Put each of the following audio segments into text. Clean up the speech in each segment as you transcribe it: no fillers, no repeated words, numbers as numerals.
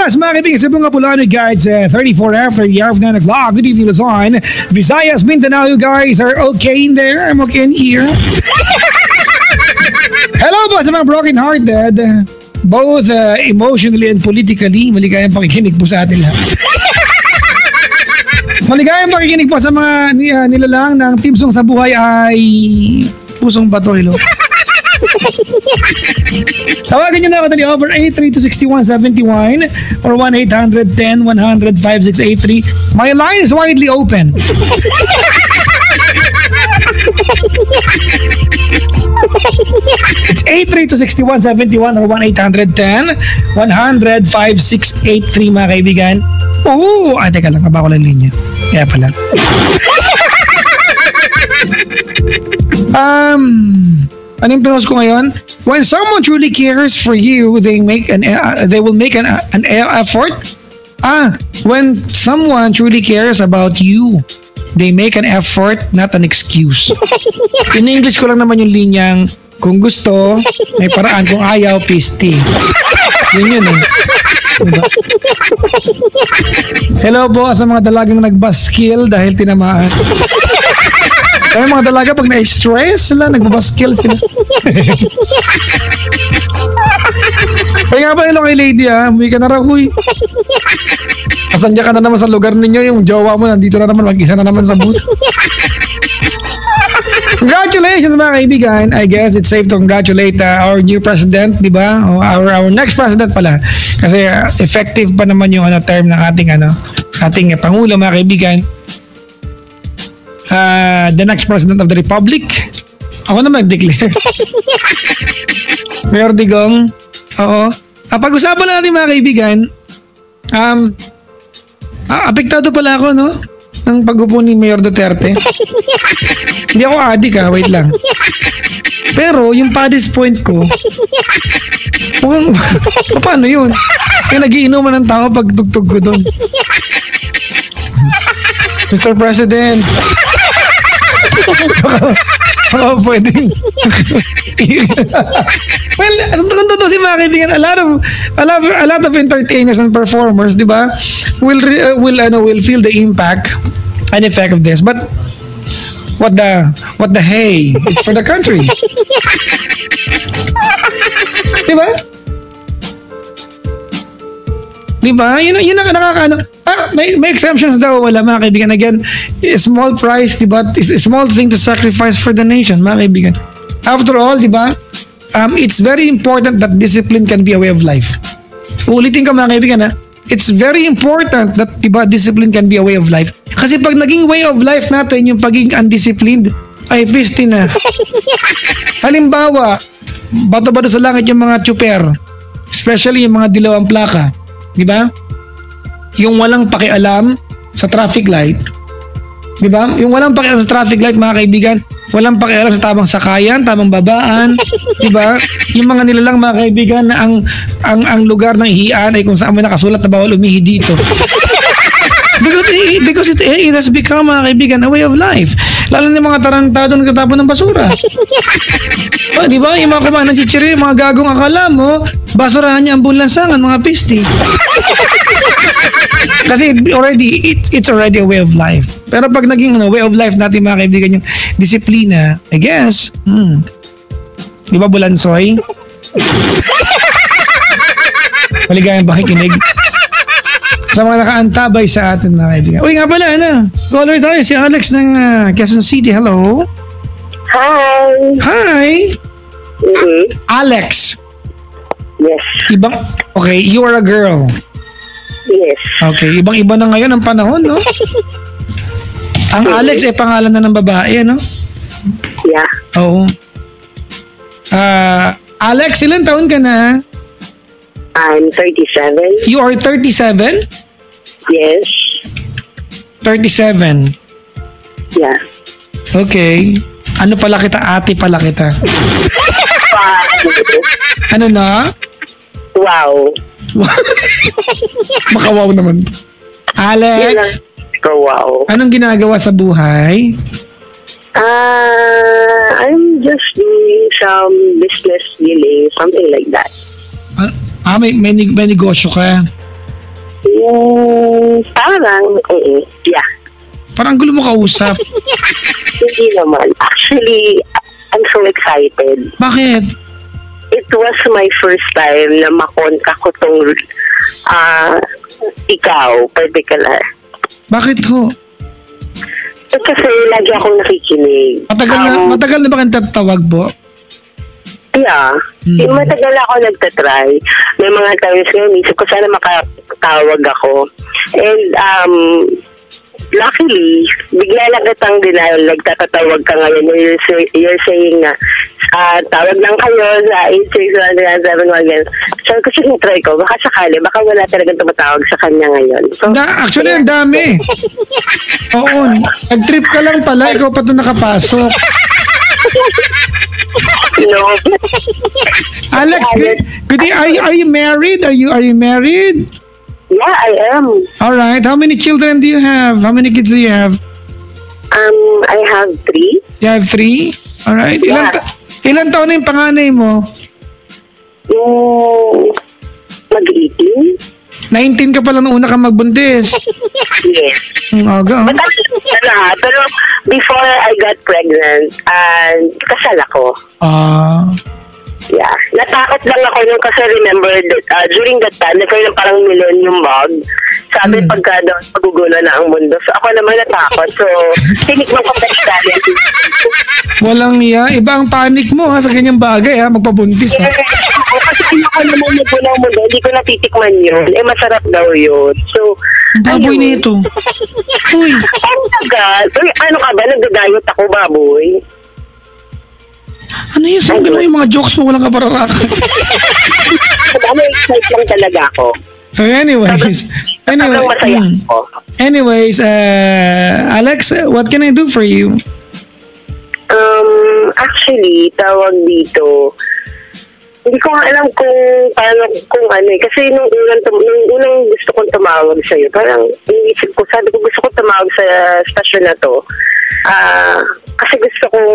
oras, mga kaibigan, sa mga Pulano guys, 34 after the hour of 9 o'clock. Good evening, Luzon. Visayas, Mindanao, you guys are okay in there? I'm okay in here. Hello po sa mga broken-hearted, both emotionally and politically. Maligayang pakikinig po sa atin lahat. Maligayang pakikinig po sa mga nilalang ng Team Song sa buhay ay pusong bato, hello. Tawagin nyo na ako dali over 8326171 or 1-800-10-100-5683. My line is widely open. It's 8326171 or 1-800-10-100-5683, mga kaibigan. Oo! Ay, teka lang, kaba ko lang linya. Kaya pala. Anong pinost ko ngayon? When someone truly cares for you, they will make an effort. When someone truly cares about you, they make an effort, not an excuse. In English ko lang naman yung linyang, kung gusto, may paraan, kung ayaw, piste. Yun eh. Diba? Hello po sa mga dalagang nagbaskil dahil tinamaan. Kaya mga dalaga pag na-stress sila, nagbabaskil sila. Kaya nga pa hello kay lady umuwi ka na raw, huy. Kasandya ka na naman sa lugar ninyo, yung jowa mo nandito na naman, mag-isa na naman sa bus. Congratulations mga kaibigan. I guess it's safe to congratulate our new president, di ba? Our next president pala. Kasi effective pa naman yung term ng ating Pangulo, mga kaibigan. The next president of the Republic. Ako na mag-declare. Mayor Digong. Oo. Pag-usapan na natin mga kaibigan. Apektado pala ako, no? Ng pag-upo ni Mayor Duterte. Hindi ako adik wait lang. Pero yung Paddy's Point ko, paano yun? Kaya nagiinuman ng tao pag tugtog ko doon. Mr. President. Pwedeng. Well, totoo si mga kaibigan, a lot of entertainers and performers, di ba? Will feel the impact and effect of this. But what the hey? It's for the country. Di ba? Diba? Yun ang nakakaano. May exemptions daw, wala mga kaibigan. Again, small price, diba? It's a small thing to sacrifice for the nation, mga kaibigan. After all, diba? It's very important that discipline can be a way of life. Ulitin ko mga kaibigan, it's very important that, diba, discipline can be a way of life. Kasi pag naging way of life natin, yung pagiging undisciplined, ay piste na. Halimbawa, bato-bato sa langit yung mga tsuper, especially yung mga dilawang plaka. Diba? Yung walang pakialam sa traffic light. Diba? Yung walang pakialam sa traffic light, mga kaibigan, walang pakialam sa tamang sakayan, tamang babaan. Diba? Yung mga nilalang, mga kaibigan, na ang lugar ng ihian ay kung saan may nakasulat na bawal umihi dito. Because it has become, mga kaibigan, a way of life. Lalo na yung mga tarantado nagtatapon ng basura. Di ba? Yung mga kumain ng chichiri, mga gagong akala mo, basurahan niya ang bulansangan, mga pisti. Kasi it's already a way of life. Pero pag naging way of life natin, mga kaibigan, yung disiplina, I guess, di ba bulansoy? Maligayang pakikinig. Sa mga nakaantabay sa atin, mga kaibigan. Uy, nga pala, caller tayo, si Alex ng Quezon City. Hello? Hi! Mm-hmm. Alex. Yes. Okay, you are a girl. Yes. Okay, ibang-iba na ngayon ang panahon, no? Ang Alex ay pangalan na ng babae, no? Yeah. Oo. Alex, ilan taon ka na? I'm 37. You are 37? Yes. 37. Yeah. Okay. Ano pala kita? Ate pala kita. Ano na? Wow. Makawaw naman. Alex? Wow. Anong ginagawa sa buhay? I'm just doing some business dealing, something like that. May negosyo ka? Parang, yeah. Parang gulo mo kausap. Hindi naman. Actually, I'm so excited. Bakit? It was my first time na makontak ko tong ikaw, particular. Bakit ho? Kasi lagi akong nakikinig. Matagal na ba kang tatawag po? Yeah. Matagal ako nagtatry. May mga times ngayon, isip ko sana makatawag ako. And, luckily, bigla lang kitang denial, nagtatatawag ka ngayon. You're saying na, tawag lang kayo sa 861-711. So, kasi try ko, baka sakali, baka wala talagang tumatawag sa kanya ngayon. So, Actually, ang dami. Oo. Nag-trip ka lang pala, ikaw pa ito nakapasok. no. Alex, good day. Are you married? Are you married? Yeah, I am. All right. How many children do you have? How many kids do you have? I have 3. You have 3? All right. Ilan taon na yung panganay mo? Mag-18. 19 ka pala nung una ka magbuntis. Yes. Aga. But pero before I got pregnant, kasal ako. Yeah. Natakot lang ako nung kasi remember that, during that time, nagkaroon ng parang millennium bug. Sabi pagka daw magugulo na ang mundo. So ako naman natakot. So, tinikman ko vegetarian. Walang iya. Iba ang panic mo ha, sa ganyang bagay ha, magpabuntis ha. Kasi ako naman magulo ang mundo, hindi ko natitikman yun. Masarap daw yun. So, baboy na ito. Uy. Ang tagal. Uy, ano ka ba? Nagdadayot ako, baboy. Ano yun? Saan gano'n yung mga jokes mo? Walang kapararakan. Excited lang talaga ako. Anyways. Masaya ako. Anyways, Alex, what can I do for you? Actually, tawag dito, hindi ko alam kung ano eh. Kasi nung unang gusto kong tumawag sa'yo, parang inisip ko, sabi ko gusto kong tumawag sa stasyon na to. Kasi gusto kong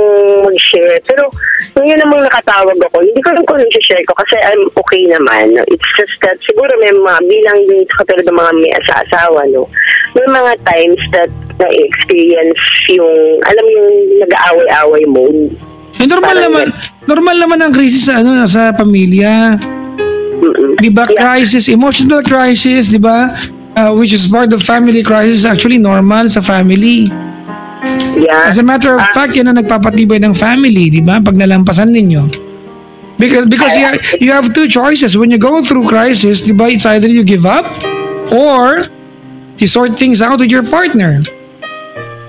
mag-share. Pero ngayon namang nakatawag ako, hindi ko alam kung ano share ko kasi I'm okay naman. It's just that siguro may mga bilang yung katulad ng mga may asawa, no? May mga times that na-experience yung, alam yung nag-aaway-aaway mode. Normal naman ang krisis sa pamilya. Di ba? Crisis, emotional crisis, di ba? Which is part of family crisis, actually normal sa family. Yeah. As a matter of fact, yan ang nagpapatibay ng family, di ba? Pag nalampasan ninyo. Because you have 2 choices. When you go through crisis, di ba, it's either you give up or you sort things out with your partner.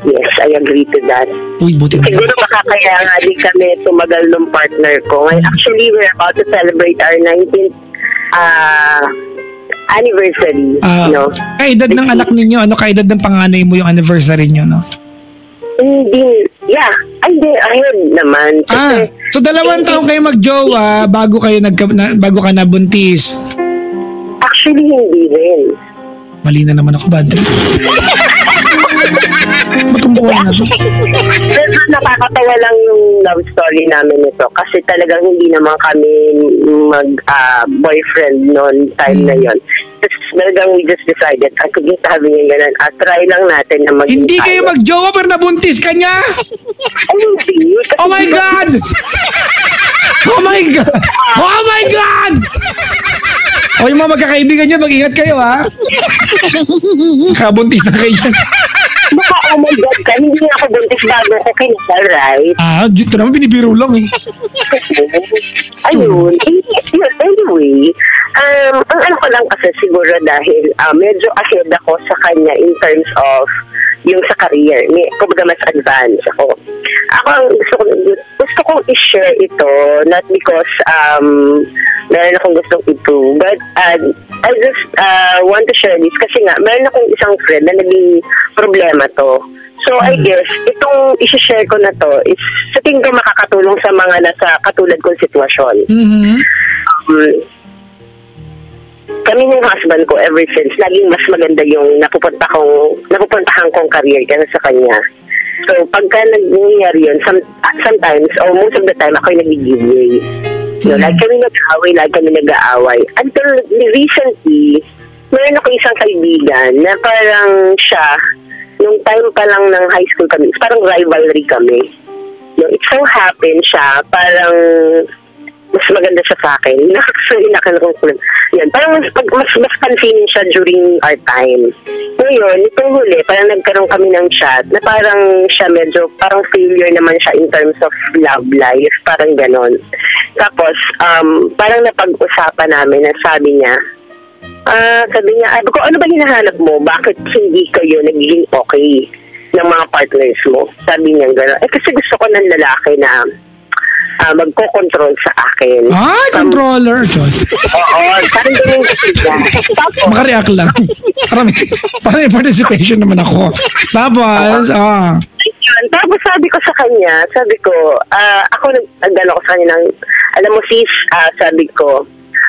Yes, I agree to that. Uy, buti na. Siguro baka kaya nga din kami tumagal ng partner ko. Actually, we're about to celebrate our 19th anniversary. No? Kaedad ng anak ninyo, kaedad ng panganay mo yung anniversary nyo, no? Hindi. Yeah. Hindi, ahead naman. Kasi, so 2 taon kayo magjowa bago bago ka nabuntis? Actually, hindi rin. Mali na naman ako, bad trip. Matumbuhay na to. Pero nakakatawa lang yung love story namin ito kasi talagang hindi naman kami boyfriend noon time na yon. Talagang we just decided I couldn't having yung ganun. Try lang natin na maging hindi kayo magjowa pero nabuntis ka niya? Hindi. Oh my God! Oh my God! Oh my God! O yung mga magkakaibigan niya, mag-ingat kayo ha. Kabuntis na kayo. Baka oh my God ka, hindi nga ako buntis bago ko kinasal, right? Dito naman binibiro lang eh. Ayun. Anyway, ang ano ko lang kasi siguro dahil medyo ahead ako sa kanya in terms of yung sa career. Kumbaga mas advanced ako. Ako ang gusto kong i-share ito not because meron akong gustong improve but I just want to share this kasi nga meron akong isang friend na naging problema to. So I guess itong i-share ko na to is sa tingin ko makakatulong sa mga nasa katulad kong sitwasyon. Kami ng husband ko ever since laging mas maganda yung napupuntahan kong career kaysa sa kanya. So pagka nangyayari yun, sometimes or most of the time ako yung nag-give way. Like kami nag-aaway, like kami nag-aaway. Until recently, meron ako isang kaibigan na parang siya, nung time pa lang ng high school kami, parang rivalry kami. No, it so happened siya, parang mas maganda siya sa akin. Yan, parang mas pansinin siya during our time. Ngayon, itong huli, parang nagkaroon kami ng chat na parang siya medyo, parang failure naman siya in terms of love life, parang ganon. Tapos, parang napag-usapan namin na sabi niya, ano ba hinahanap mo? Bakit hindi kayo nagiging okay ng mga partners mo? Sabi niya gano'n. Kasi gusto ko ng lalaki na magko-control sa akin. Controller, Diyos. Oo, parang ganyan kasi niya. Tapos, Makareact lang. Parang may participation naman ako. Tapos, Tapos sabi ko sa kanya, ako nagdala ko sa kanya ng, alam mo sis, sabi ko,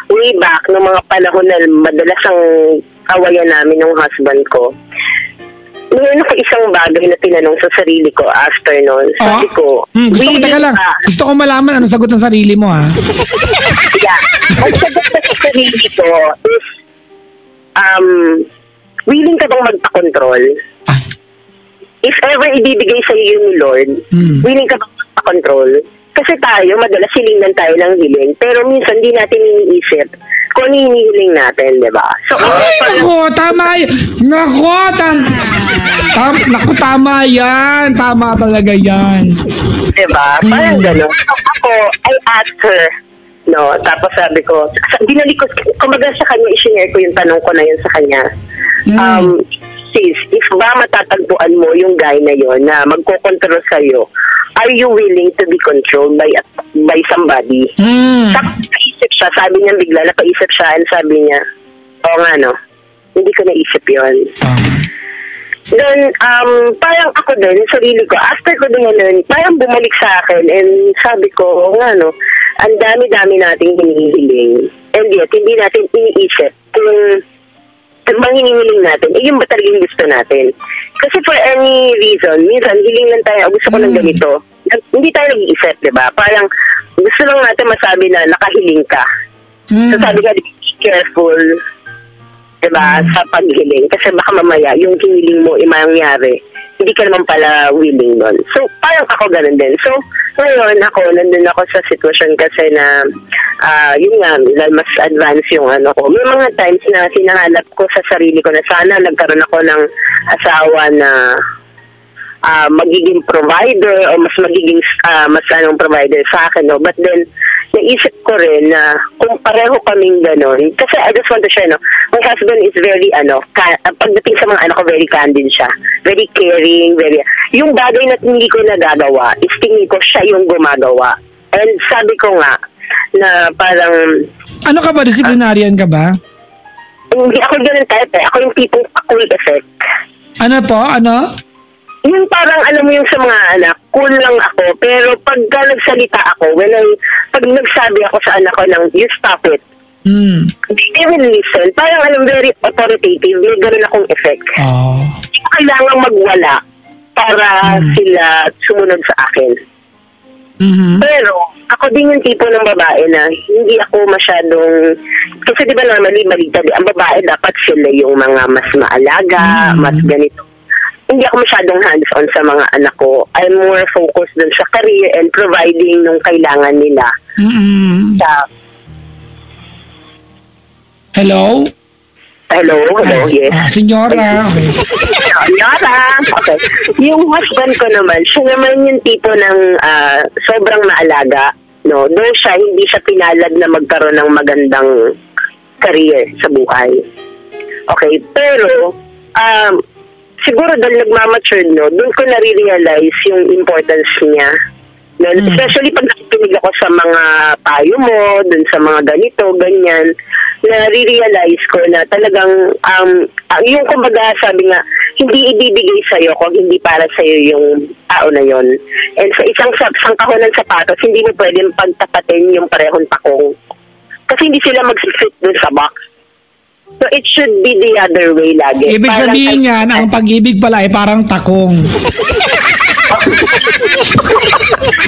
way back, noong mga panahon na madalas ang awayan namin ng husband ko, mayroon ako isang bagay na tinanong sa sarili ko after noon. Sabi ko, gusto ko malaman anong sagot ng sarili mo, ha? Yeah. Ang sagot sa sarili ko is, willing ka bang magpa-control? If ever ibibigay sa iyo ni Lord, willing ka bang magpa-control? Kasi tayo, madalas hilingnan tayo ng hiling, pero minsan di natin iniisip kung ano hinihiling natin, di ba? So, tama yan. Tama yan. Tama talaga yan. Di ba? Parang gano'n. So, ako, I asked her, no, tapos sabi ko, kumaga sa kanya, i-share ko yung tanong ko na yun sa kanya. Sis, if ba matatagpuan mo yung guy na yon na magkocontrol sa'yo, are you willing to be controlled by somebody? Tapos naisip siya, sabi niya bigla, napaisip siya, and sabi niya, oo nga no, hindi ko naisip yun. Then, parang ako din, sarili ko, after ko din nun, parang bumalik sa akin, and sabi ko, oo nga no, ang dami-dami nating hinihiling, and yet, hindi natin iniisip kung bang hinihiling natin, yung ba talagang gusto natin. Kasi for any reason, minsan, hiling lang tayo, gusto ko ng ganito. Hindi tayo nag-iisip, di ba? Parang, gusto lang natin masabi na nakahiling ka. So sabi nga, be careful, di ba, sa paghiling. Kasi baka mamaya, yung hiniling mo, mangyari, hindi ka naman pala willing nun. So, parang ako ganun din. So, ngayon, nandun ako sa sitwasyon kasi na, yun nga, mas advanced yung ano ko. May mga times na sinahanap ko sa sarili ko na sana nagkaroon ako ng asawa na magiging provider o mas magiging provider sa akin. No? But then, naisip ko rin na kung pareho kaming gano'n, kasi I just want to share, no? My husband is very, pagdating sa mga anak ko, very candid siya. Very caring, yung bagay na hindi ko nagagawa, is tingin ko siya yung gumagawa. And sabi ko nga, na parang... Ano ka ba? Disciplinarian ka ba? Hindi ako ganun type eh. Ako yung tipong cool effect. Ano po? Ano? Yung parang, alam mo yung sa mga anak, cool lang ako. Pero pagka nagsalita ako, pag nagsabi ako sa anak ko ng, you stop it. They will listen. Parang very authoritative. May ganun akong effect. Kailangan magwala para sila sumunod sa akin. Pero, ako din yung tipo ng babae na hindi ako masyadong, kasi di ba normally balita, ang babae dapat sila yung mga mas maalaga, mas ganito. Hindi ako masyadong hands-on sa mga anak ko. I'm more focused dun sa career and providing nung kailangan nila. Hello? Hello, yes. Senyora, okay. Senyora, okay. Yung husband ko naman, siya naman yung tipo ng sobrang maalaga, no? Doon siya, hindi siya pinalad na magkaroon ng magandang career sa buhay. Okay, pero, siguro dahil nagmamature, no, doon ko nare-realize yung importance niya. No? Especially pag nakikinig ako sa mga payo mo, dun sa mga ganito, ganyan, nare-realize ko na talagang, yung kumbaga sabi nga, hindi ibibigay sa'yo kung hindi para sa'yo yung tao na yon. And sa isang kahon ng sapatos, hindi mo pwedeng pagtapatin yung parehong takong. Kasi hindi sila mag-fit dun sa box. So it should be the other way lagi. Ibig sabihin yan, ang pag-ibig pala ay parang takong.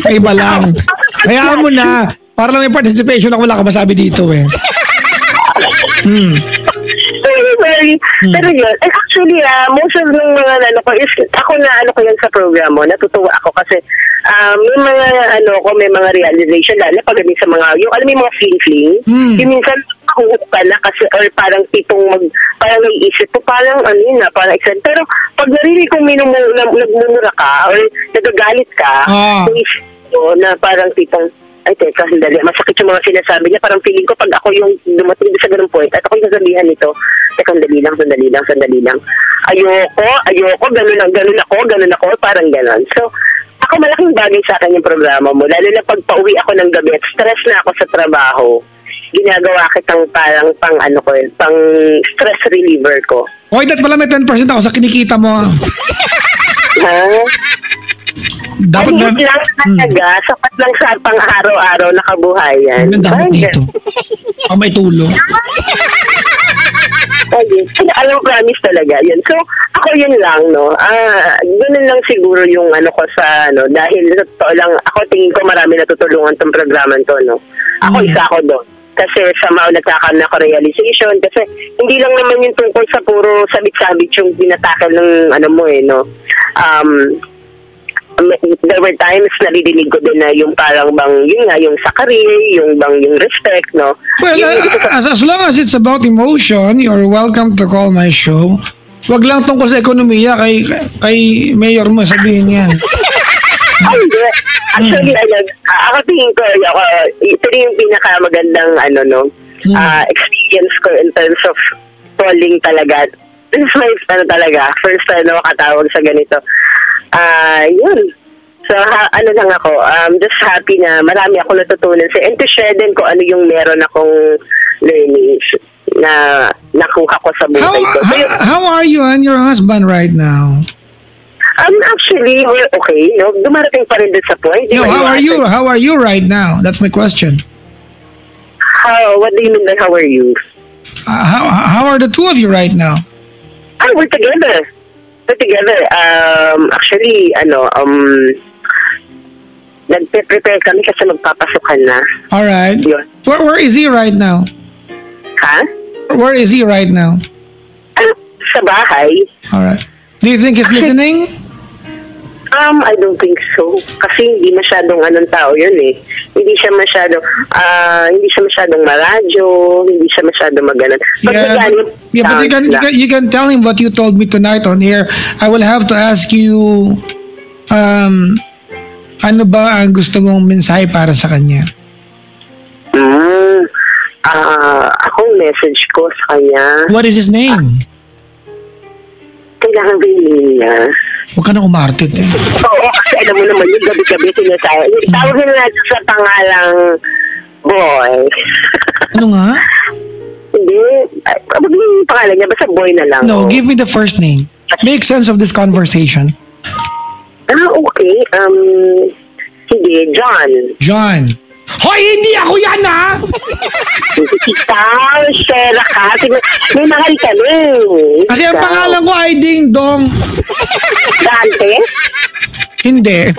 Iba lang. Hayaan mo na. Para lang may participation ako, wala ka masabi dito eh. Very sorry. Pero yun, and actually, most of ng mga ano ko is, ako na ano ko yan sa program mo, natutuwa ako kasi may mga may mga realization, lalo pagdating sa mga, yung alam mo yung mga fling-fling, yung minsan nakuhook ka na kasi, or parang parang naiisip ko, parang parang excited. Pero pag narinig kong nagmumura ka, or nagagalit ka, naisip ko na parang ay, teka, sandali. Masakit yung mga sinasabi niya. Parang feeling ko pag ako yung dumating sa ganung point at ako yung sasabihan nito, teka, sandali lang. Ayoko, ganun ako, parang ganun. So, ako malaking bagay sa akin yung programa mo. Lalo na pag pauwi ako ng gabi at stress na ako sa trabaho, ginagawa kitang parang pang stress reliever ko. Oy, dat pala may 10% ako sa kinikita mo. Ha? Dapat lang talaga, sapat lang sa pang-araw-araw na kabuhayan. Ang dapat dito. May tulong. Alam, promise talaga yun. So, ako yun lang, no. Ganun lang siguro yung ko sa, dahil sa totoo lang, ako tingin ko marami natutulungan tong programan to, no. Ako isa ako doon. Kasi somehow nagkakaroon ako realization. Kasi hindi lang naman yung tungkol sa puro sabit-sabit yung tinatakal ng there were times na narinig ko din na yung parang yung sa career, yung respect, no? Well, as long as it's about emotion, you're welcome to call my show. Wag lang tungkol sa ekonomiya kay mayor mo sabihin yan. Actually, ako tingin ko, ito rin yung pinakamagandang experience ko in terms of calling talaga. This is my first katawag sa ganito. Yun. So, lang ako, just happy na marami ako natutunan. And to share din ko ano yung meron akong learnings na nakuha ko sa buhay ko. How are you and your husband right now? Actually, we're okay. No? Dumarating pa rin din sa point. No, how are you right now? That's my question. What do you mean by how are you? How are the two of you right now? We're together. Actually, nagpe-prepare kami kasi magpapasukan na. Alright. Where is he right now? Ha? Where is he right now? Sa bahay. Alright. Do you think he's listening? I don't think so. Kasi hindi masyadong tao yun eh. Hindi siya masyadong maradyo, hindi siya masyadong maganan. But you can tell him what you told me tonight on air. I will have to ask you, ano ba ang gusto mong mensahe para sa kanya? Akong message ko sa kanya. What is his name? Kailangan bilhin niya. Huwag ka na umartit eh. Oo, kasi alam mo naman yung gabi-gabi sinasabi. Tawagin natin sa pangalang Boy. Ano nga? Hindi. Abag yung pangalan niya, basta Boy na lang. No, give me the first name. Make sense of this conversation. Okay. Sige, John. John. Hoy, hindi ako yan, ha? Ikaw, Shera ka. May mahal kami. Kasi ang pangalan ko ay Ding Dong. Dante? Hindi.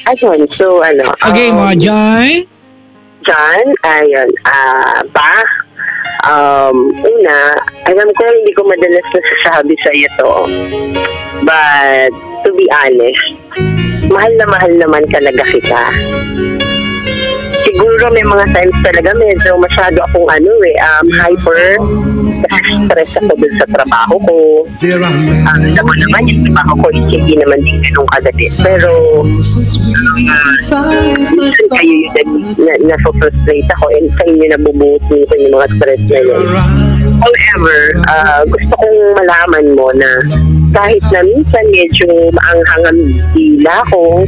Ayun, so Okay, mga John. John, ayun. Una, alam ko hindi ko madalas nasasabi sa iyo to. But, to be honest, mahal naman talaga kita. Siguro may mga times talaga medyo masyado akong hyper. Stress ako dun sa trabaho ko. Alam mo naman yung trabaho ko hindi naman din ganun kadali. Pero minsan kayo yung nasa-frustrate ako and sa inyo nabubuot ko yung mga stress na yun. However, gusto kong malaman mo na kahit na minsan medyo maanghang ang dila ko,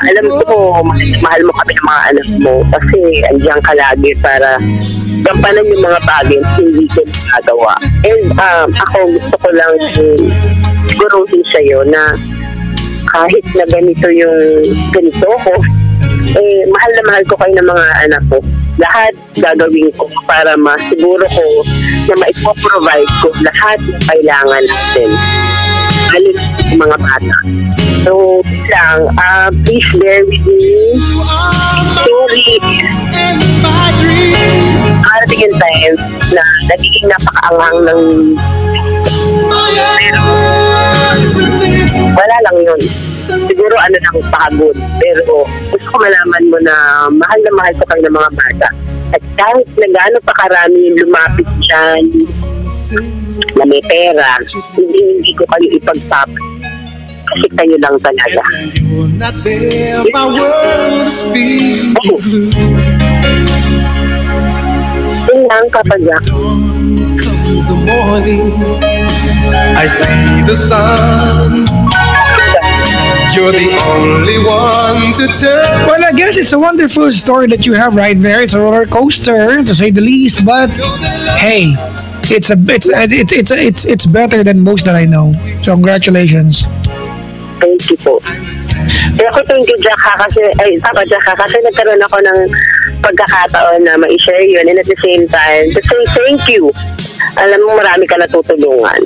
alam ko mahal mo kami ng mga anak mo kasi andiyan ka lagi para gampanan yung mga bagay hindi ko nagawa. And ako gusto ko lang siguruhin sa'yo na kahit na ganito ko, mahal na mahal ko kayo ng mga anak ko. Lahat gagawin ko para masiguro ko na maipoprovide ko lahat ng kailangan natin. Lalo sa mga bata. So, please bear with me. Sorry. Arating yung ingredients na nagiging napakaanghang ng pero wala lang yun. Siguro lang pagod. Pero gusto ko malaman mo na mahal ko kayo ng mga bata. At kahit na gaano pa karami yung lumapit dyan na may pera, hindi ko kayo ipagpapit. Kasi kayo lang talaga. You're not there, my world is feeling blue. Yun lang, Kapadyak. Dawn comes the morning, I see the sun. You're the only one to turn. Well, I guess it's a wonderful story that you have right there. It's a roller coaster, to say the least. But hey, it's better than most that I know. So congratulations. Thank you po. Kaya ako thank you, Jack, Papa Jack, kasi nagkaroon ako ng pagkakataon na ma-share yun, and at the same time, to say thank you. Alam mo, marami ka natutulungan.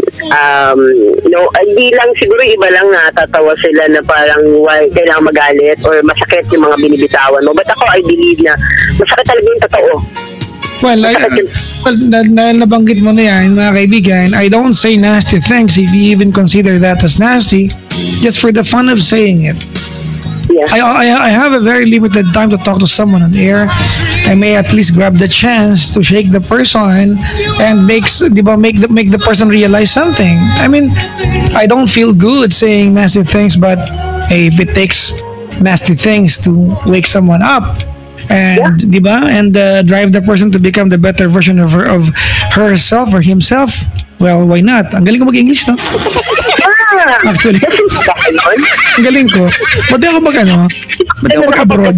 Hindi lang, siguro iba lang natatawa sila na parang kailangan magalit or masakit yung mga binibitawan mo. But ako, I believe na masakit talaga yung totoo. Well, nabanggit mo na yan, mga kaibigan, I don't say nasty things if you even consider that as nasty, just for the fun of saying it. Yeah. I have a very limited time to talk to someone on air. I may at least grab the chance to shake the person and make the person realize something. I mean, I don't feel good saying nasty things, but hey, if it takes nasty things to wake someone up and and drive the person to become the better version of herself or himself, well, why not? Ang galing ko mag-English, no? Actually, ang galing ko. Ba't di ako Ba't di ako mag-abroad?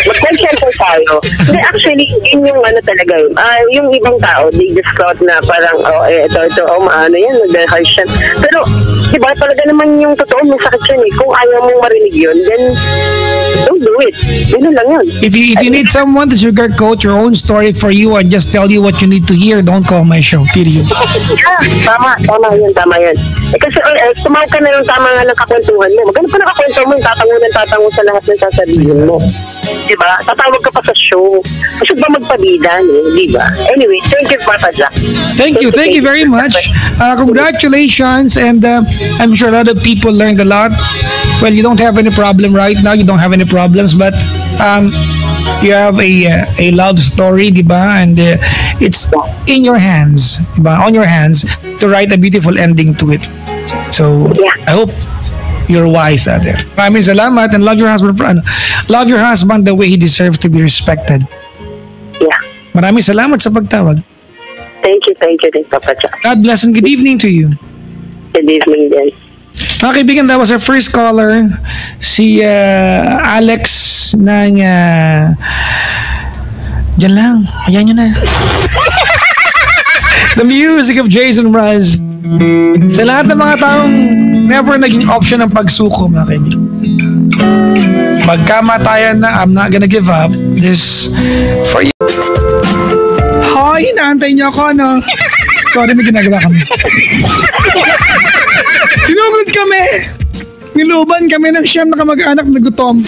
Mag-conscientious tayo. Hindi, actually, yun yung talaga yun. Yung ibang tao, they just thought na parang, maano yan, nag-harsh yan. Pero, diba, talaga naman yung totoo, may sakit yun eh. Kung ayaw mong marinig yun, then, don't do it. Yun lang yun. If you need someone to sugarcoat your own story for you and just tell you what you need to hear, don't call my show, period. Tama yun. Kasi tumawag ka na yung tama nga ng kakwentuhan mo. Maganda pa nakakwento mo, tatango sa lahat ng sasabihin mo. Diba? Tatawag ka pa sa show. Gusto ba magpabida, diba? Anyway, thank you, Papa Jack. Thank you very much. Congratulations, and I'm sure a lot of people learned a lot. Well, you don't have any problem right now. You don't have any problems, but you have a love story, diba? And it's in your hands, diba? On your hands to write a beautiful ending to it. So I hope you're wise out there. Maraming salamat, and love your husband. Love your husband the way he deserves to be respected. Yeah. Maraming salamat sa pagtawag. Thank you, Papa Jack. God bless and good evening to you. Good evening din. Mga kaibigan, that was our first caller, si Alex ng dyan lang, ayan nyo na. The music of Jason Mraz. Sa lahat ng mga taong never naging option ng pagsuko, mga kaibigan. Magkamatayan na, I'm not gonna give up this for you. Hoy, inaantay niyo ako, no? Sorry, may ginagawa kami. Sinugod kami. Niluban kami ng siyam na kamag-anak na gutom.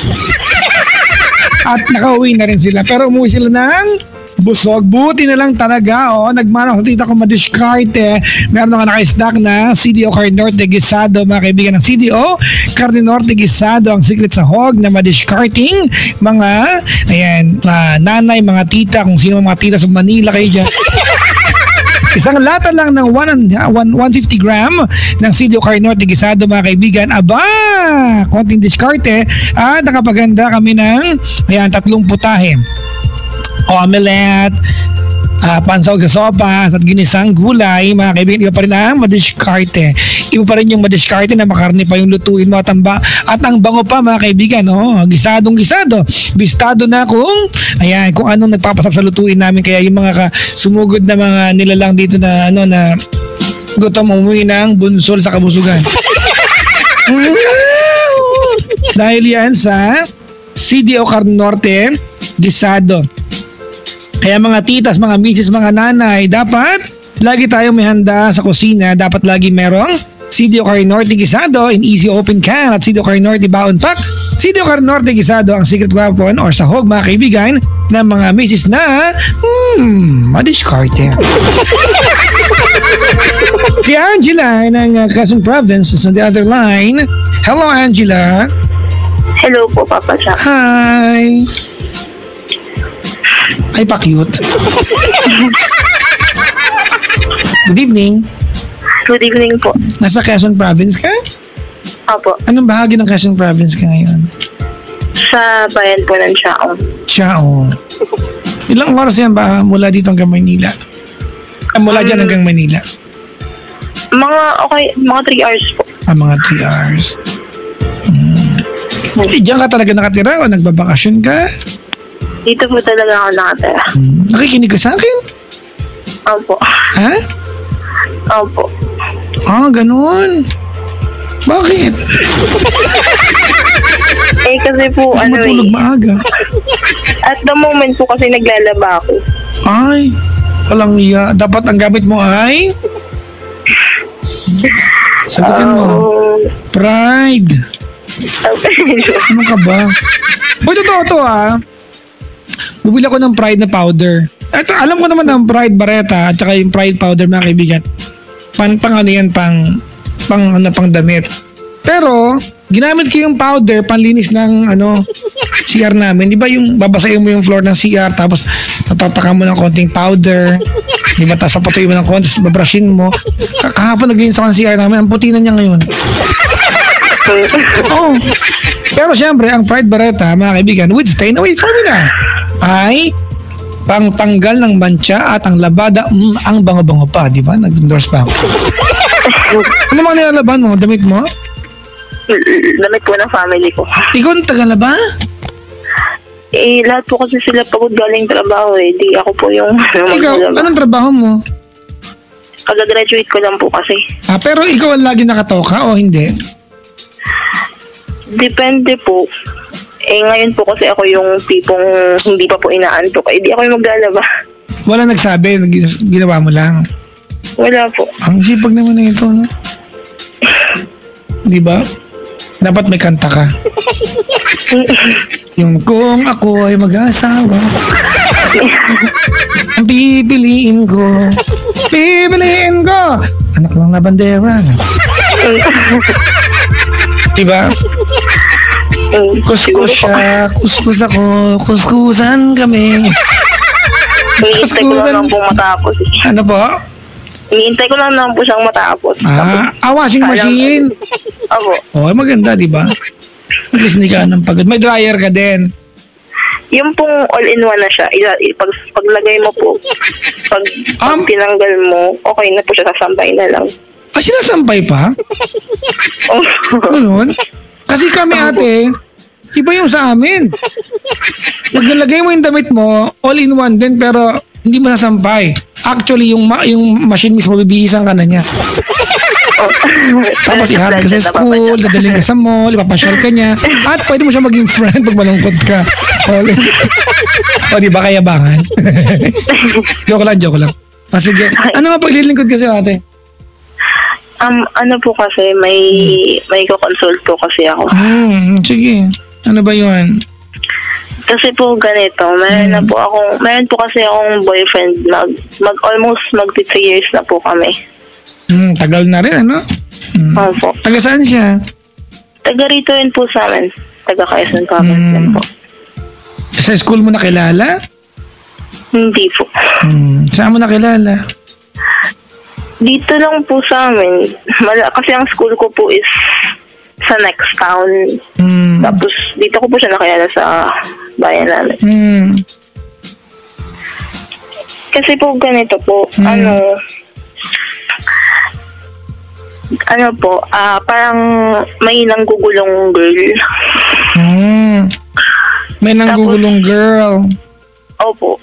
At nakauwi na rin sila. Pero umuwi sila ng busog. Buti na lang talaga. Nagmano sa tita ko madiskarte. Meron nga naka-stack na CDO Carne Norte Gisado. Mga kaibigan ng CDO Carne Norte Gisado. Ang secret sa hog na madiskarting mga nanay, mga tita. Kung sino mga tita sa Manila kayo dyan. Isang lata lang ng 150 gram ng CDO Carne Norte Gisado, mga kaibigan. Aba! Konting diskarte. At nakapaganda kami ng 3 putahe. Omelette, pansaw sa sopas at ginisang gulay, mga kaibigan. Iba pa rin ang madiskarte. Iba pa rin yung madiskarte na makarni pa yung lutuin mo at ang bango pa, mga kaibigan. Gisadong gisado. Bistado na kung anong nagpapasap sa lutuin namin. Kaya yung mga sumugod na mga nilalang dito na na gutom, umuwi ng bunsol sa kabusugan. Dahil yan sa CDO Carne Norte Gisado. Kaya mga titas, mga misis, mga nanay, dapat lagi tayong may handa sa kusina. Dapat lagi merong CDO Carne Norte Gisado in easy open can at CDO Carne Norte baon pack. CDO Carne Norte Gisado, ang secret weapon or sahog, mga kaibigan, ng mga misis na madiskarte. Si Angela ng Quezon Province is on the other line. Hello, Angela. Hello po, Papa Jack. Hi. Ay, pa-cute. Good evening. Good evening po. Nasa Quezon Province ka? Opo. Anong bahagi ng Quezon Province ka ngayon? Sa bayan po ng Chaong. Ciao. Ilang oras yan ba mula dito hanggang Maynila? Mula dyan hanggang Manila? Mga 3 hours po. Mga 3 hours. Diyan ka talaga nakatira o nagbabakasyon ka? Dito po talaga ako nakatira. Nakikinig ka sa akin? Opo. Ha? Opo. Ganun. Bakit? Kasi po, Matulog maaga. at the moment po kasi naglalaba ako. Ay, walang iya. Dapat ang gamit mo ay? Sagutin mo. Pride. Ano ka ba? Uy, totoo to bubili ako ng Pride na powder. Ito, alam ko naman ang Pride Bareta at saka yung Pride powder, mga kaibigan. Pang ano yan, pang damit. Pero, ginamit ko yung powder panlinis ng CR namin. Di ba yung babasahin mo yung floor ng CR tapos tatatakan mo ng konting powder. Di ba? Tapos papatuloy mo ng konti, tapos babrushin mo. Kahapon naglinis ako ng CR namin. Ang puti na niya ngayon. Oh. Pero syempre, ang Pride Bareta, mga kaibigan, with stain away formula ay pangtanggal ng mancha at ang labada, ang bango-bango pa, di ba? Nag-endorse pa ako. Ano mga nilalaban mo? Damit mo? Damit po ng family ko. Ikaw ang tagalaba? Lahat po kasi sila pagod galing trabaho Di ako po yung Ikaw, anong trabaho mo? Kagagraduate ko lang po kasi. Pero ikaw ang lagi nakatoka o hindi? Depende po. Ngayon po kasi ako yung tipong hindi pa po inaantok. Di ako yung maglalaba. Wala nagsabi, ginawa mo lang. Wala po. Ang sipag naman na ito, no? Di ba? Dapat may kanta ka. Yung kung ako ay mag-asawa, ang pipiliin ko. Anak lang na bandera. Di ba? Kuskus siya, kuskus ako, kuskusan kami. Hinihintay ko lang naman pong matapos. Ano po? Hinihintay ko lang naman po siyang matapos. Washing machine. Opo. Maganda, di ba? At least hindi ka ng pagod. May dryer ka din. Yung pong all-in-one na siya, paglagay mo po, pag tinanggal mo, okay na po siya, sasampay na lang. Sinasampay pa? Ganun? Kasi kami ate, iba yung sa amin. Pag nalagay mo yung damit mo, all-in-one din, pero hindi mo nasampay. Actually, yung machine mismo, bibihisan ka na niya. Tapos iharap ka sa school, dadaling ka sa mall, ipapasyal ka niya, at pwede mo siya maging friend pag malungkot ka. O di ba kayabangan? Joke lang. Sige. Ano nga paglilingkod kasi ate? Ano po kasi, may ko-consult po kasi ako. Sige. Ano ba yun? Kasi po ganito, meron po kasi akong boyfriend, almost 3 years na po kami. Tagal na rin, ano? Opo. Taga saan siya? Taga rito rin po sa amin. Taga Quezon Province din po. Sa school mo nakilala? Hindi po. Saan mo nakilala? Dito lang po sa amin. Kasi ang school ko po is sa next town. Tapos dito ko po siya nakilala sa bayan namin. Kasi po ganito po, parang may nanggugulong girl. May nanggugulong girl. Opo.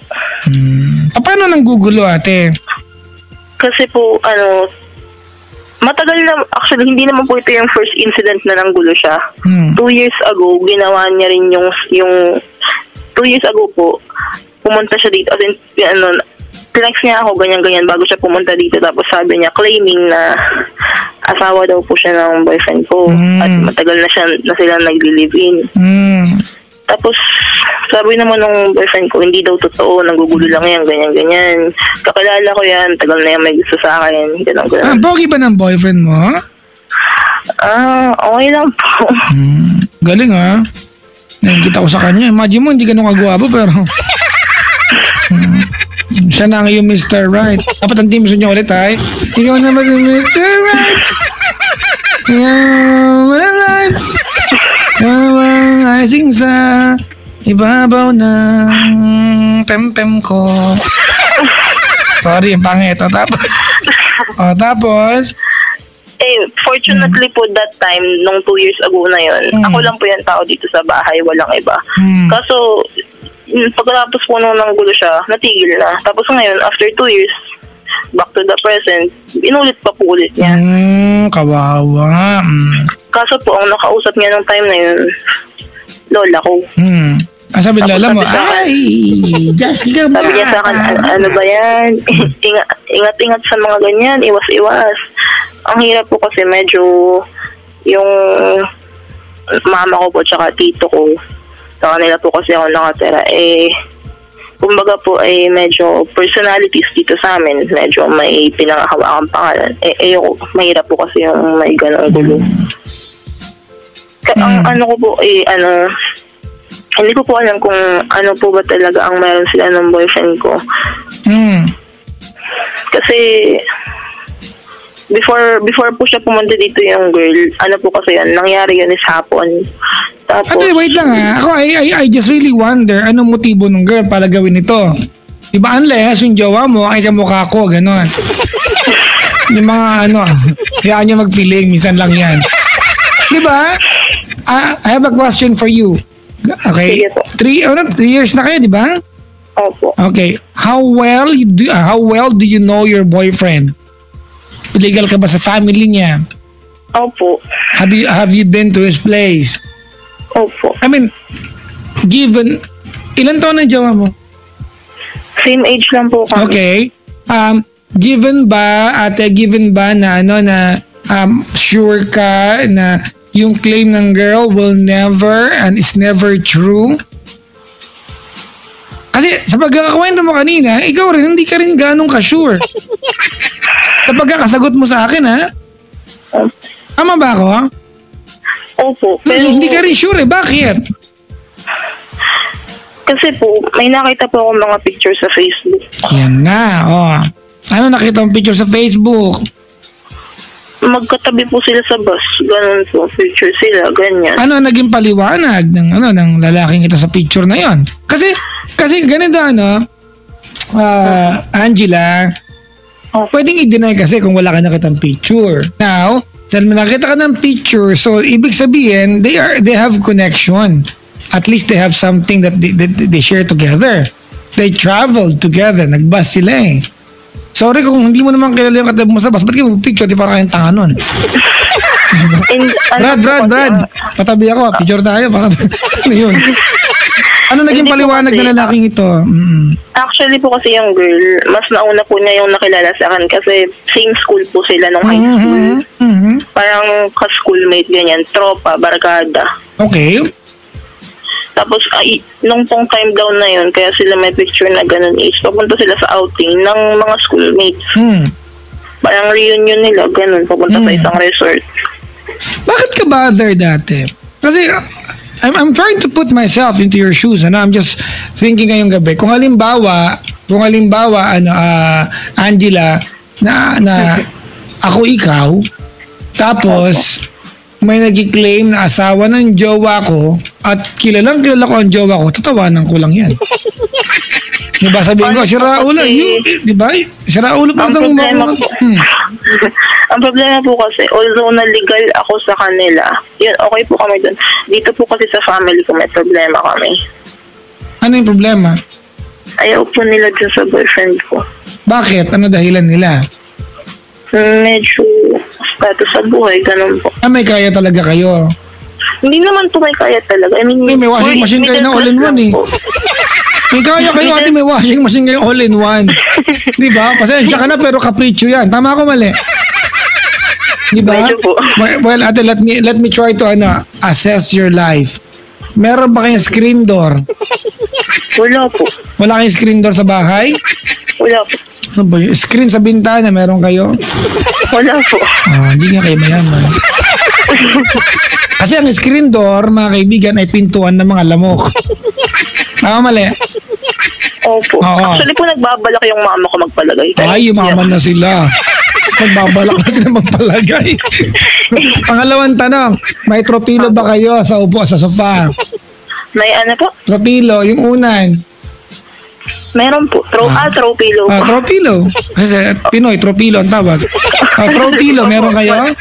Paano nanggugulo ate? Kasi po, matagal na, actually, hindi naman po ito yung first incident na nanggulo siya. 2 years ago, ginawa niya rin yung 2 years ago po, pumunta siya dito. As in, tinext niya ako, ganyan-ganyan, bago siya pumunta dito. Tapos sabi niya, claiming na asawa daw po siya ng boyfriend ko. At matagal na sila nagli-live-in. Tapos, sabi naman ng boyfriend ko, hindi daw totoo, nagugulo lang yan, ganyan-ganyan. Kakilala ko yan, tagal na yan may gusto sa akin, gano'n-gano'n. Pogi ba ng boyfriend mo? Okay lang po. Galing nakikita ko sa kanya. Imagine mo, hindi ganun kagwapo, pero... siya na ang iyong Mr. Right. Dapat ang team niyo ulit, ay. Ikaw naman si Mr. Right. Rising sa ibabaw ng pem-pem ko. Sorry, ang pangit. Tapos, fortunately po that time, nung 2 years ago na yun, ako lang po yung tao dito sa bahay, walang iba. Kaso, pagkatapos po nung nanggulo siya, natigil na. Tapos ngayon, after 2 years, back to the present, inulit pa po ulit niya. Kawawa. Kaso po, ang nakausap niya nung time na yun, lola ko. Sabi ng lola mo, just ka ba? Sabi niya sa akin, ano ba yan? Ingat-ingat sa mga ganyan, iwas-iwas. Ang hirap po kasi medyo yung mama ko po tsaka tito ko, sa kanila po kasi ako nakatira, kumbaga po medyo personalities dito sa amin, medyo may pinangahawakang pangalan. Mahirap po kasi yung may ganong gulo. Ang ano ko po, hindi ko po alam kung ano po ba talaga ang meron sila ng boyfriend ko. Kasi before po siya pumunta dito yung girl, ano po kasi yan, nangyari yun is hapon. Tapos, wait lang Ako, I just really wonder, anong motibo ng girl para gawin ito? Diba, unless yung jowa mo, ay kamukha ko, gano'n. Yung mga kaya nyo mag-feeling, minsan lang yan. Diba? I have a question for you. Okay? 3 years na kayo, diba? Opo. Okay. How well do you know your boyfriend? Legal ka ba sa family niya? Opo. Have you been to his place? Opo. I mean, given ilan taon na jowa mo? Same age lang po kami. Okay. Given ba na sure ka na yung claim ng girl will never and is never true? Kasi sa pagkakakwento mo kanina, ikaw rin, hindi ka rin ganong ka-sure. Sa pagkakasagot mo sa akin, Tama ba ako? Opo. Pero, hindi ka rin sure, bakit? Kasi po, may nakita po akong mga picture sa Facebook. Yan na, Ano nakita mong picture sa Facebook? Magkatabi po sila sa bus. Ganun po, picture sila, ganyan. Ano naging paliwanag ng lalaking ito sa picture na yon? Kasi ganito Angela, pwedeng i-deny kasi kung wala ka nakitang picture. Now, dahil nakita ka ng picture, so ibig sabihin, they have connection. At least they have something that they share together. They traveled together, nagbus sila Sorry kung hindi mo naman kilala yung katabi mo sa bus, ba't kayo mag-picture? Di para kayong tanga nun. Brad, patabi ako, picture tayo. Ano yun? Ano naging paliwanag na lalaking ito? Actually po kasi yung girl, mas nauna po niya yung nakilala sa akin kasi same school po sila nung high school. Parang ka-schoolmate, ganyan, tropa, barkada. Okay. Tapos, nung pong time down na yun, kaya sila may picture na ganun is, papunta sila sa outing ng mga schoolmates. Parang reunion nila, ganun, papunta sa isang resort. Bakit ka bother dati? Kasi, I'm trying to put myself into your shoes. I'm just thinking ngayong gabi. Kung halimbawa, Angela, na ako ikaw, tapos, may nag-claim na asawa ng jowa ko at kilala ko ang jowa ko, tatawanan ko lang yan. Diba sabihin ko, sira ulo, diba? Sira ulo pa itong Ang problema po kasi, although na legal ako sa kanila, yun, okay po kami dun. Dito po kasi sa family ko, may problema kami. Ano yung problema? Ayaw po nila dun sa boyfriend ko. Bakit? Ano dahilan nila? Medyo status sa buhay, ganun po. May kaya talaga kayo? Hindi naman po may kaya talaga. I mean, may washing machine kayo na all-in-one May kaya kayo ate, may washing machine kayo all-in-one. Diba? Pasensya ka na pero kapritsyo yan. Tama ko mali? Diba? Medyo po. Well ate, let me try to assess your life. Meron ba kayong screen door? Wala po. Wala kayong screen door sa bahay? Wala po. Ano ba yun? Screen sa bintana, meron kayo? Wala po. Hindi nga kayo mayaman. Kasi ang screen door, mga kaibigan, ay pintuan ng mga lamok. Tama mali? Opo. Oo. Actually po, nagbabalak yung mama ko magpalagay. Ay, yumaman na sila. Magbabalak na sila magpalagay. Pangalawang tanong, may tropilo ba kayo sa upo sa sofa? May ano po? Tropilo, yung unan. Meron po. Tropilo po. Tropilo. Kasi Pinoy, tropilo ang tawag. Tropilo, meron kayo?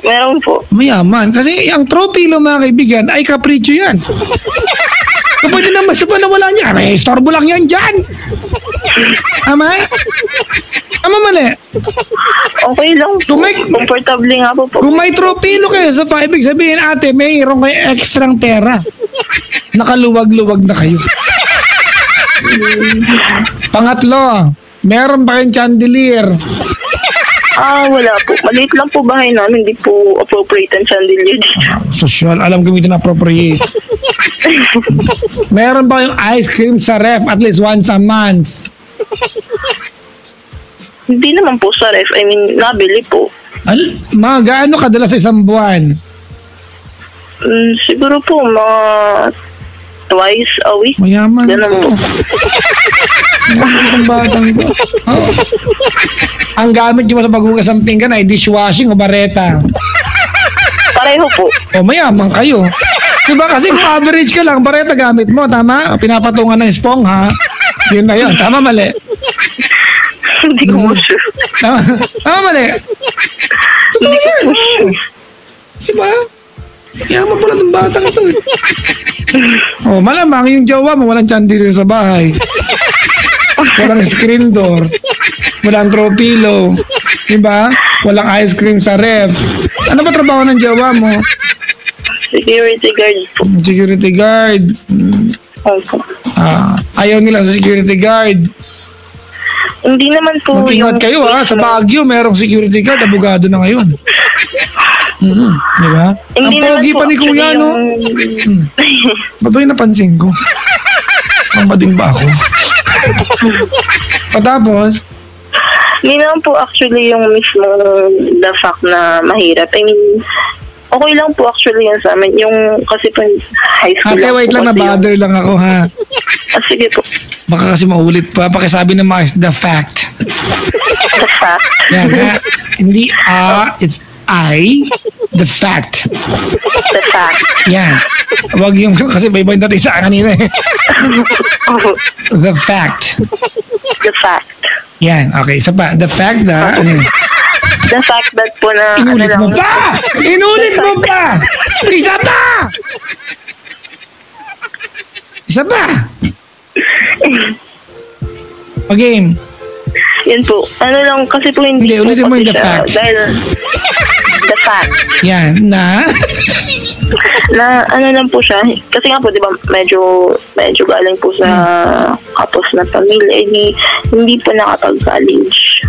Meron po. Mayaman. Kasi ang tropilo, mga kaibigan, ay kapritsyo yan. So, pwede naman siya pa na wala niya. May istorbo lang yan dyan. Tama? Tama mali. Okay lang po. Comfortable nga po. Kung may tropilo kayo sa ibig sabihin, ate, mayroon kayo ekstrang pera. Nakaluwag-luwag na kayo. Pangatlo, meron ba kayong chandelier? Wala po. Maliit lang po bahay namin. Hindi po appropriate ang chandelier dito. Social, alam gamitin na appropriate. Meron ba kayong ice cream sa ref at least once a month? Hindi naman po sa ref. I mean, nabili po. Mga gaano kadalas sa isang buwan? Siguro po mga twice a week. Mayaman Ganun po. Ang batang ko. Oh. Ang gamit nyo sa paghugas ng pinggan ay dishwashing o bareta? Pareho po. Mayaman kayo. Diba kasi kung average ka lang, bareta gamit mo, tama? Pinapatungan ng esponha. Yun na yun. Tama mali? Hindi ko sure. Tama mali? Hindi ko sure. Diba? Yaman pala ng batang ito. Malamang yung jowa mo, walang chandelier sa bahay. Walang screen door. Walang tropilo. Diba? Walang ice cream sa ref. Ano ba trabaho ng jowa mo? Security guard po. Security guard. Opo. Ayaw nila sa security guard. Hindi naman po Mag-ingat kayo sa Baguio, merong security guard, abogado na ngayon. Diba? Hindi ang pogi pa ni Kuya, no? Ba't ba yung napansin ko? Ang bading ba ako? Patapos? Hindi naman po actually yung mismo the fact na mahirap. I mean, okay lang po actually yan sa amin. Yung kasi po high school Ate, wait lang, na-bother lang ako, ha? Sige po. Baka kasi maulit pa. Pakisabi na maayos, the fact. The fact. Yan, ha? Hindi it's I, the fact. The fact. Yan. Wag yung, kasi baybay natin sa kanina eh. The fact. The fact. Yan, okay. Isa pa. The fact na, The fact that po na inulit mo pa! Inulit mo pa! Isa pa! Isa pa! Game. Yun po. Ano lang, kasi po hindi po ulitin mo yung the siya, fact. Dahil the fact. Yan, na ano lang po siya. Kasi nga po, di ba, medyo galing po sa kapos na pamilya. Hindi po nakapag-college.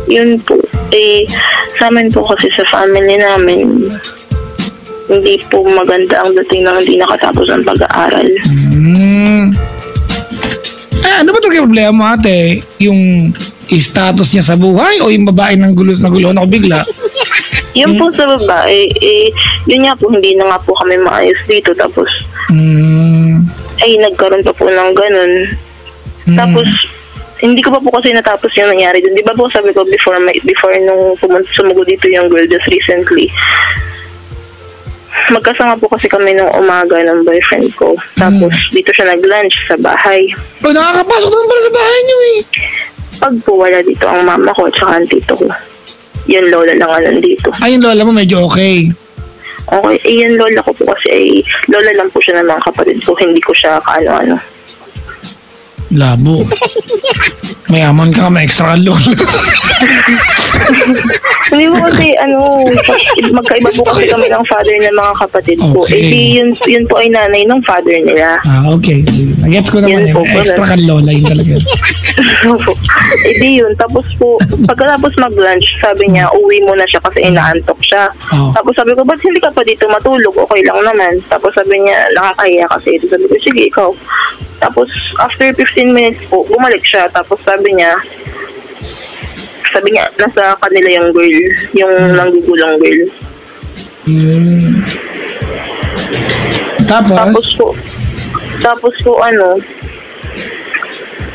Yun po. Sa amin po kasi sa family namin, hindi po maganda ang dating na hindi nakatapos ang pag-aaral. Ano ba ito kaya problema mo, ate? Yung status niya sa buhay o yung babae ng gulo na ako bigla? Yun po sa babae, yun nga po, hindi na nga po kami maayos dito. Tapos, nagkaroon pa po ng ganun. Tapos, hindi ko pa po kasi natapos yung nangyari dun. Di ba po sabi ko before nung sumugo dito yung girl just recently, magkasama po kasi kami nung umaga ng boyfriend ko. Tapos, dito siya nag-lunch sa bahay. Nakakapasok naman pala sa bahay niyo eh. Pag po wala dito ang mama ko at saka ang tito ko, yung lola lang nga nandito. Yung lola mo medyo okay. Okay, yung lola ko po kasi lola lang po siya ng mga kapatid ko. Hindi ko siya kaano-ano. Labo. Mayaman ka, may extra ka loan. Hindi mo kasi, magkaiba po kasi kami ng father ng mga kapatid ko. Okay. Eh, di, yun po ay nanay ng father nila. Okay. Nagets ko naman Yun po, may extra ka lola, yun talaga. Eh, di yun. Tapos po, pagkatapos mag-lunch, sabi niya, uwi muna siya kasi inaantok siya. Oh. Tapos sabi ko, ba't hindi ka pa dito matulog? Okay lang naman. Tapos sabi niya, nakakahiya kasi. Sabi ko, sige, ikaw. Tapos, after 15 minutes po, bumalik siya. Tapos sabi niya, nasa kanila yung girl, yung nanggugulang girl. Tapos Tapos po,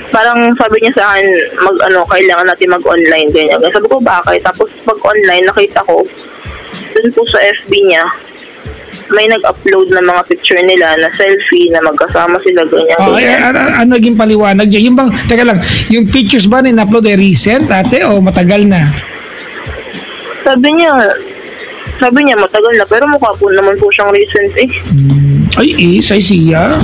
parang sabi niya sa akin, kailangan natin mag-online, ganyan. Sabi ko, bakit? Tapos pag-online, nakita ko, dun po sa FB niya, may nag-upload ng mga picture nila na selfie na magkasama sila, ganyan. Ano naging paliwanag niya? Yung bang, teka lang, yung pictures ba na in-upload ay recent, ate, o matagal na? Sabi niya, matagal na, pero mukha po naman po siyang recent eh. Ay, say siya.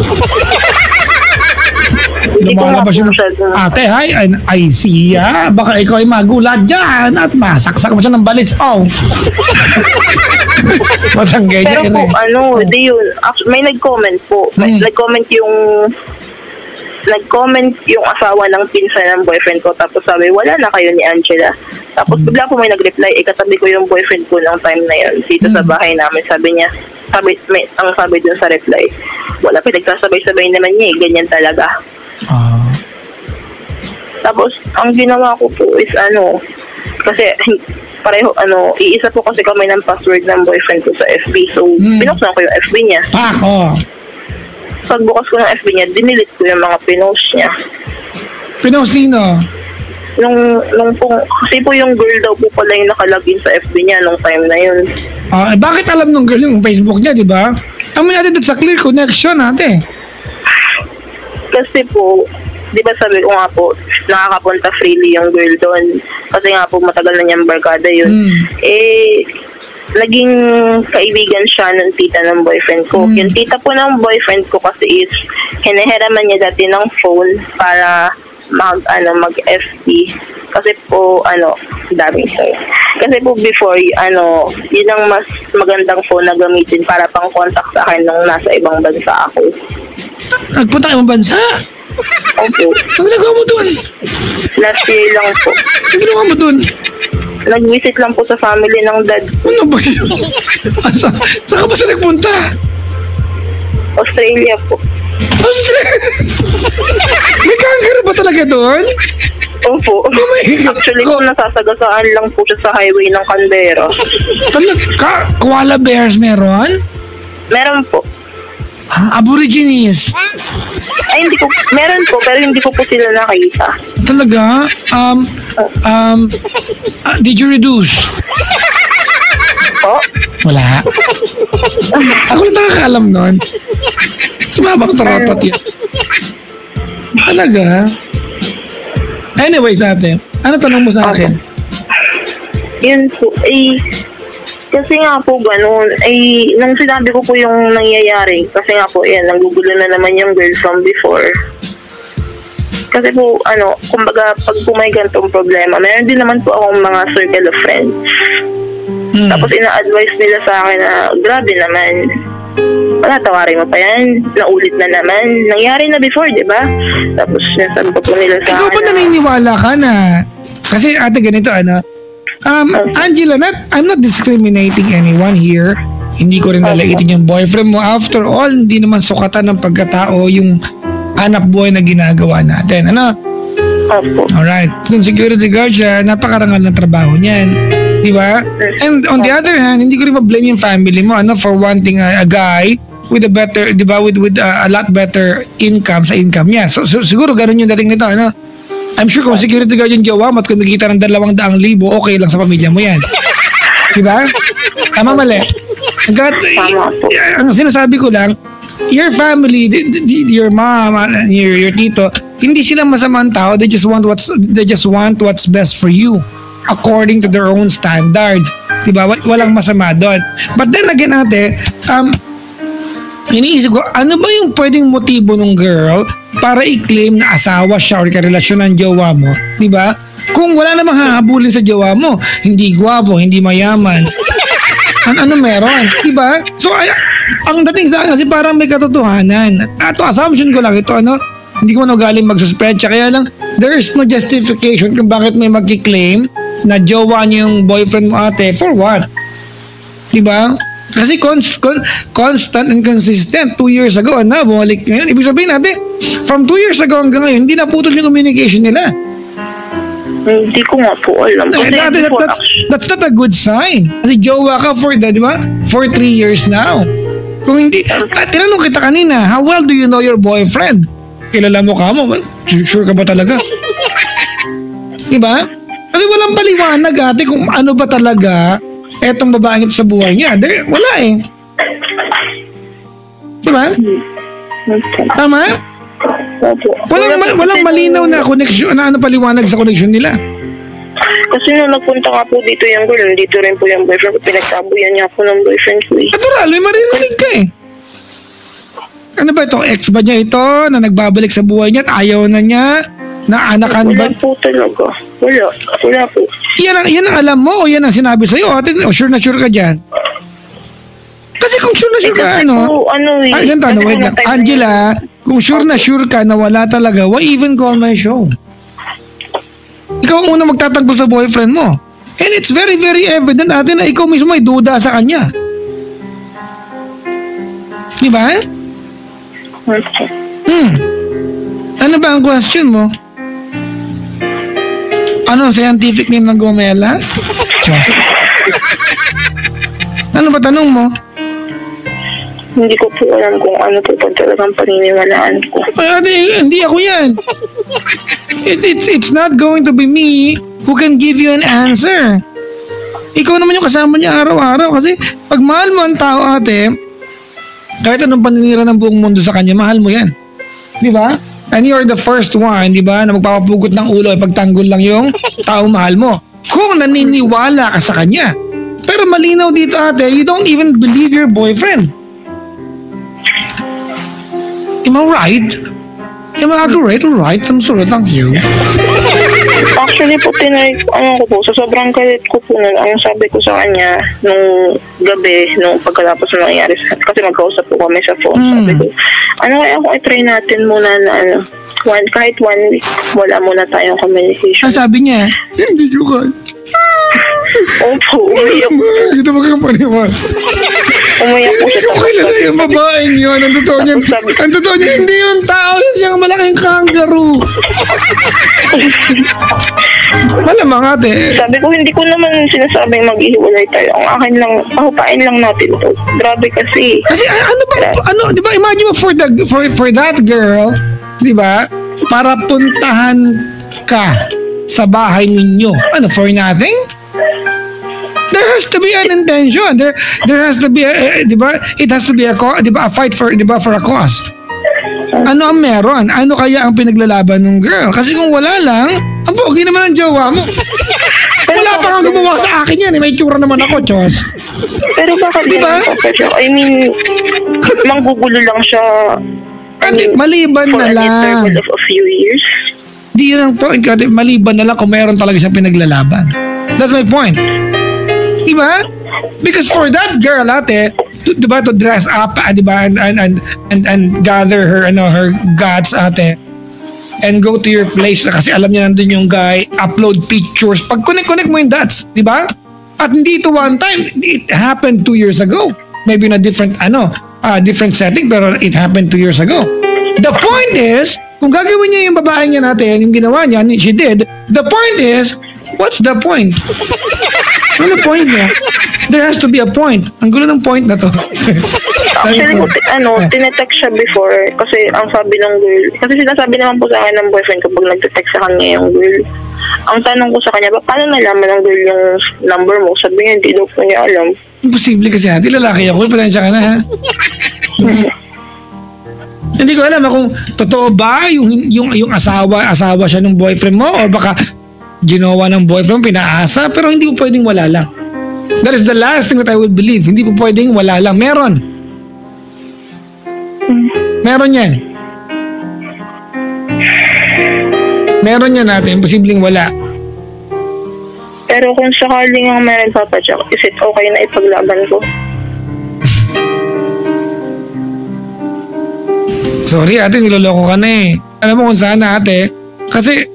Hindi ko nga Lumalabas po yun. masyado. Ate, ay siya. Baka ikaw ay magulat dyan at masaksak mo siya ng balis. Oh. Matanggay niya. Pero po, di yun. May nag-comment po. Nag-comment yung asawa ng pinsan ng boyfriend ko. Tapos sabi, wala na kayo ni Angela. Tapos bigla po may nag-reply, katabi ko yung boyfriend ko ng time na yun. Dito sa bahay namin, sabi niya, ang sabi dun sa reply, wala, pinagsasabay-sabay naman niya eh, ganyan talaga. Tapos, ang ginawa ko po is kasi pareho, iisa po kasi kami ng password ng boyfriend ko sa FB. So, binuksan ko yung FB niya. Pagbukas ko ng FB niya, dinilit ko yung mga pinost niya. Pinost nino? Nung po, kasi po yung girl daw po pala yung nakalagin sa FB niya nung time na yun. Bakit alam nung girl yung Facebook niya, di ba? Amin natin sa clear connection, ate. Kasi po, di ba sabi ko nga po, nakakapunta freely yung girl doon. Kasi nga po, matagal na niyang barkada yun. Naging kaibigan siya ng tita ng boyfriend ko. Yung tita po ng boyfriend ko kasi is, hinahiraman niya dati ng phone para mag-FB. Kasi po, daming sir. Kasi po before, yun ang mas magandang phone na gamitin para pang contact sa akin nung nasa ibang bansa ako. Nagpunta kayong bansa? Opo. Ang nagawa mo dun? Last year lang po. Ang ginawa mo dun? Nag-visit lang po sa family ng dad. Ano ba yun? Saan ka ba siya nagpunta? Australia po. Australia? May kangaroo ba talaga doon? Opo. Oh my God. Actually po, nasasagasaan lang po siya sa highway ng Canberra. Talaga? Koala bears meron? Meron po. Aborigines? Ay, hindi ko, meron po, pero hindi ko po sila nakita. Talaga? Did you reduce? Po? Wala. Ako na nakakaalam nun. Sumabang tarotot yan. Talaga? Anyways, ate, ano tanong mo sa akin? Yun po, kasi nga po ganun, nang sinabi ko po yung nangyayari, kasi nga po, nanggugulo na naman yung girl from before. Kasi po, kumbaga, pag po may ganitong problema, meron din naman po akong mga circle of friends. Tapos ina-advise nila sa akin na, grabe naman, wala, tawarin mo pa yan, naulit na naman, nangyari na before, di ba? Tapos nasabi po nila sa akin. Ikaw ba naniniwala ka na, kasi ate ganito, Angela, I'm not discriminating anyone here. Hindi ko rin nalaitin yung boyfriend mo. After all, hindi naman sukatan ng pagkatao yung anak buhay na ginagawa natin. Opo. Alright. Kung security guard siya, napakarangal ng trabaho niyan. Di ba? And on the other hand, hindi ko rin ma-blame yung family mo for wanting a guy with a better, di ba, with a lot better income sa income niya. So siguro ganun yung dating nito, I'm sure kung security guard yung jowa mo at kumikita ng 200,000, okay lang sa pamilya mo yan. Diba? Tama, mali. Ang sinasabi ko lang, your family, your mom, your tito, hindi sila masamang tao. They just want what's best for you according to their own standards. Diba? Walang masama doon. But then again, ate, iniisip ko, ano ba yung pwedeng motibo ng girl para i-claim na asawa siya or karelasyon ng jowa mo? Di ba? Kung wala namang hahabulin sa jowa mo, hindi gwapo, hindi mayaman, ano meron? Di ba? So, ang dating sa akin kasi parang may katotohanan. Ito, assumption ko lang ito, ano? Hindi ko galing magsuspecha. Kaya lang, there is no justification kung bakit may magki-claim na jowa niyo yung boyfriend mo ate. For what? Di ba? Kasi constant and consistent. 2 years ago, bumalik ngayon. Ibig sabihin natin, from 2 years ago hanggang ngayon, hindi naputol yung communication nila. Hindi ko nga po alam. That's not a good sign. Kasi jowa ka di ba? For 3 years now. Kung hindi, tinanong kita kanina, how well do you know your boyfriend? Kilala mo ka mo? Sure ka ba talaga? Di ba? Kasi walang paliwanag ate kung ano ba talaga etong babaeng ito sa buhay niya. Wala eh. Di ba? Tama? Walang malinaw na connection, na paliwanag sa connection nila. Kasi nung nagpunta ka po dito yung girl, dito rin po yung boyfriend ko, pinagsabuyan niya po ng boyfriend ko eh. Natural, may maririnig ka eh. Ano ba ito? Ex ba niya ito na nagbabalik sa buhay niya at ayaw na niya? Na anakan ba? Wala po talaga. Wala po. Yan ang alam mo o yan ang sinabi sa'yo? O sure na sure ka dyan? Kasi kung sure na sure ka, ganito, wait lang. Angela, kung sure na sure ka na wala talaga, why even call my show? Ikaw ang unang magtatanggol sa boyfriend mo. And it's very, very evident natin na ikaw mismo ay duda sa kanya. Di ba? Ano ba ang question mo? Ano ang scientific name ng gomela? Ano ba tanong mo? Hindi ko po alam kung ano po talagang paniniwalaan ko. Hindi ako yan. It's not going to be me who can give you an answer. Ikaw naman yung kasama niya araw-araw kasi pag mahal mo ang tao ate, kahit anong paninira ng buong mundo sa kanya, mahal mo yan. Di ba? And you're the first one, di ba, na magpapapugot ng ulo ay pagtanggol lang yung tao mahal mo. Kung naniniwala ka sa kanya. Pero malinaw dito ate, you don't even believe your boyfriend. Am I right? Am I accurate or right? I'm sorry, thank you. Actually po, sa sobrang galit ko po nun, ang sabi ko sa kanya, nung gabi, nung pagkatapos na nangyari, kasi magkausap po kami sa phone, sabi ko, kaya kung i-try natin muna na, kahit 1 week, wala muna tayong communication. Ang sabi niya, hindi ko kaya. Opo, umiyak po. Kita mo kang paniwan. Umiyak po siya. Hindi ko kilala yung babaeng yun. Ang totoo niya, hindi yung tao. Siyang malaking kangaroo. Malamang ate. Sabi ko, hindi ko naman sinasabing maghihiwalay tayo. Ang akin lang, pahupain lang natin to. Grabe kasi. Kasi di ba, imagine mo for that girl, di ba, para puntahan ka sa bahay ninyo. For nothing? There has to be an intention. There has to be di ba? It has to be a fight for a cause. Ano ang meron? Ano kaya ang pinaglalaban ng girl? Kasi kung wala lang, ang pogi naman ang jowa mo. Wala pa kang gumawa sa akin yan. May tsura naman ako, Diyos. Pero bakit diba? I mean, manggugulo lang siya. Maliban na lang. For an interval of a few years. Di yun ang point. Maliban na lang kung meron talaga siyang pinaglalaban. That's my point. Diba? Because for that girl, ate, to dress up, diba, and gather her guts, ate, and go to your place kasi alam niya nandun yung guy, upload pictures. Pag connect mo yung dots, diba? At hindi ito one time, it happened 2 years ago. Maybe in a different setting, pero it happened 2 years ago. The point is, kung gagawin niya yung babae niya natin, yung ginawa niya, she did, the point is, what's the point? Ano point niya? There has to be a point. Ang gulo ng point na to. Actually, tinetext siya before kasi ang sabi ng girl, kasi sinasabi naman po sa akin ng boyfriend kapag nagte-text sa kanya yung girl. Ang tanong ko sa kanya, paano nalaman ng girl yung number mo? Sabi niya, hindi daw po niya alam. Imposible kasi ha. Di lalaki ako. Pasensya ka na ha. Hindi ko alam kung totoo ba yung asawa siya ng boyfriend mo o baka ginawa ng boyfriend pinaasa pero hindi mo pwedeng wala lang. That is the last thing that I would believe. Hindi po pwedeng wala lang. Meron. Meron yan. Meron yan natin. Imposibleng wala. Pero kung sakaling ang meron, Papa Jack, is it okay na ipaglaban ko? Sorry ate, niloloko ka na eh. Alam mo kung saan ate? Kasi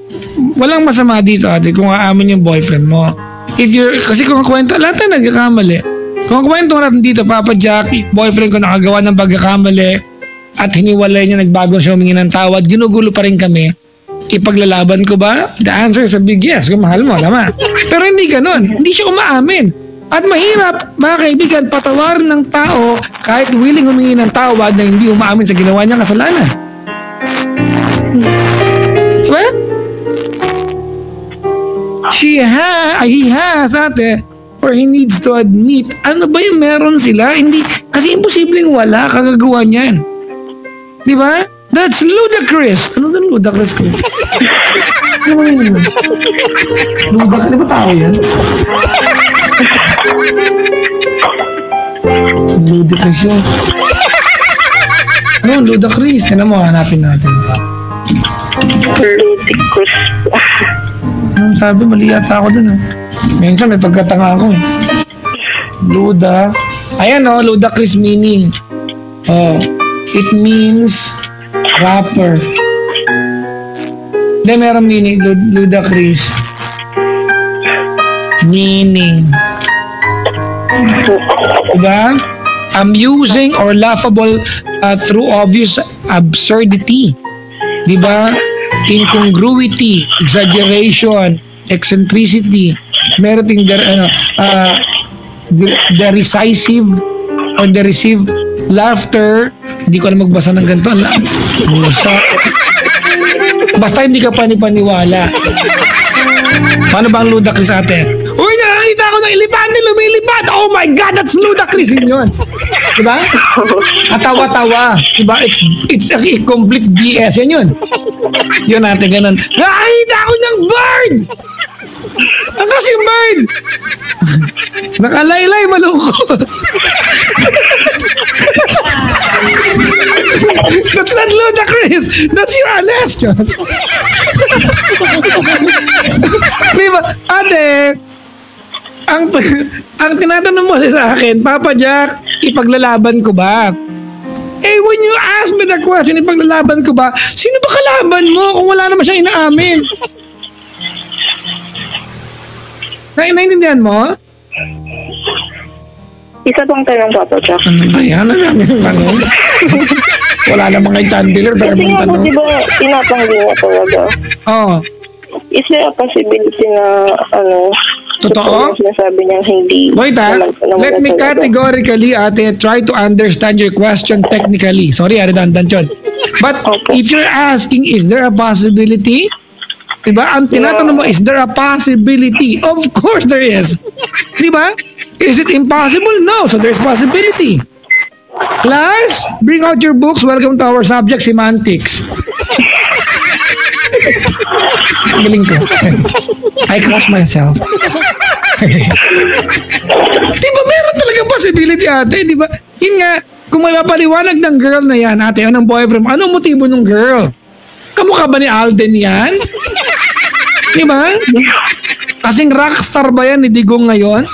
walang masama dito ate kung aamin yung boyfriend mo. Kasi kung kwento, lahat na nagkakamali. Kung kwento natin dito, Papa Jack, boyfriend ko nakagawa ng pagkakamali at hiniwalay niya, nagbago siya, humingi ng tawad, ginugulo pa rin kami. Ipaglalaban ko ba? The answer is a big yes, kung mahal mo, tama. Pero hindi ganun, hindi siya umaamin. At mahirap, mga kaibigan, patawarin ng tao kahit willing humingi ng tawad na hindi umaamin sa ginawa niyang kasalanan. Diba? He has, ate, or he needs to admit, ano ba yung meron sila? Hindi, kasi imposibleng wala kagagawa niyan. Diba? That's ludicrous. Ano doon ludicrous ko? Ano ba yun? Ludicrous, di ba tao yan? Ludicrous yun. Ano, ludicrous? Tinan mo, hanapin natin. Ludicrous po. Anong sabi? Mali yata ako dun ah. Minsan may pagkatanga ako eh. Luda. Ayan o, ludicrous meaning. Oh, it means rapper. Hindi, meron meaning. Ludicrous. Meaning. Diba? Amusing or laughable through obvious absurdity. Diba? Incongruity, exaggeration, eccentricity, meriting derisive or derisive laughter. Hindi ko alam magbasa ng ganito. Basta hindi ka panipaniwala. Paano ba ang ludicrous ate? Uy, nakakita ko ng ilipad, lumilipad. Oh my God, that's ludicrous. Yun. Diba? Atawa-tawa. Diba? It's a complete BS. Yun. Yun natin ganun. Nakakita ko ng bird! Ang kasing bird! Nakalaylay, malungkot. That's not ludicrous. That's your honest, Diyos. Diba? Ate, ang tinatanong mo sa akin, Papa Jack, ipaglalaban ko ba? Eh, when you ask me the question, ipaglalaban ko ba? Sino ba kalaban mo kung wala naman siyang inaamin? Naintindihan mo? Isa pang tanong, Papa Jack. Ano ba yan? Ano? Wala namang kay Chandler. Kasi nga po, di ba, tinatanggi niya talaga. Oo. Is there a possibility na, Totoo? Sinasabi niya hindi. Wait let me categorically try to understand your question technically. Sorry, redundant yun. But if you're asking, is there a possibility? Diba? Ang tinatanong mo, is there a possibility? Of course there is. Diba? Is it impossible? No. So there's possibility. Class, bring out your books. Welcome to our subject, semantics. Galing ko. I crush myself. Diba meron talagang possibility ate, diba? Yun nga, kung may mapaliwanag ng girl na yan ate, anong boyfriend, anong motibo ng girl? Kamukha ba ni Alden yan? Diba? Kasing rockstar ba yan ni Digong ngayon?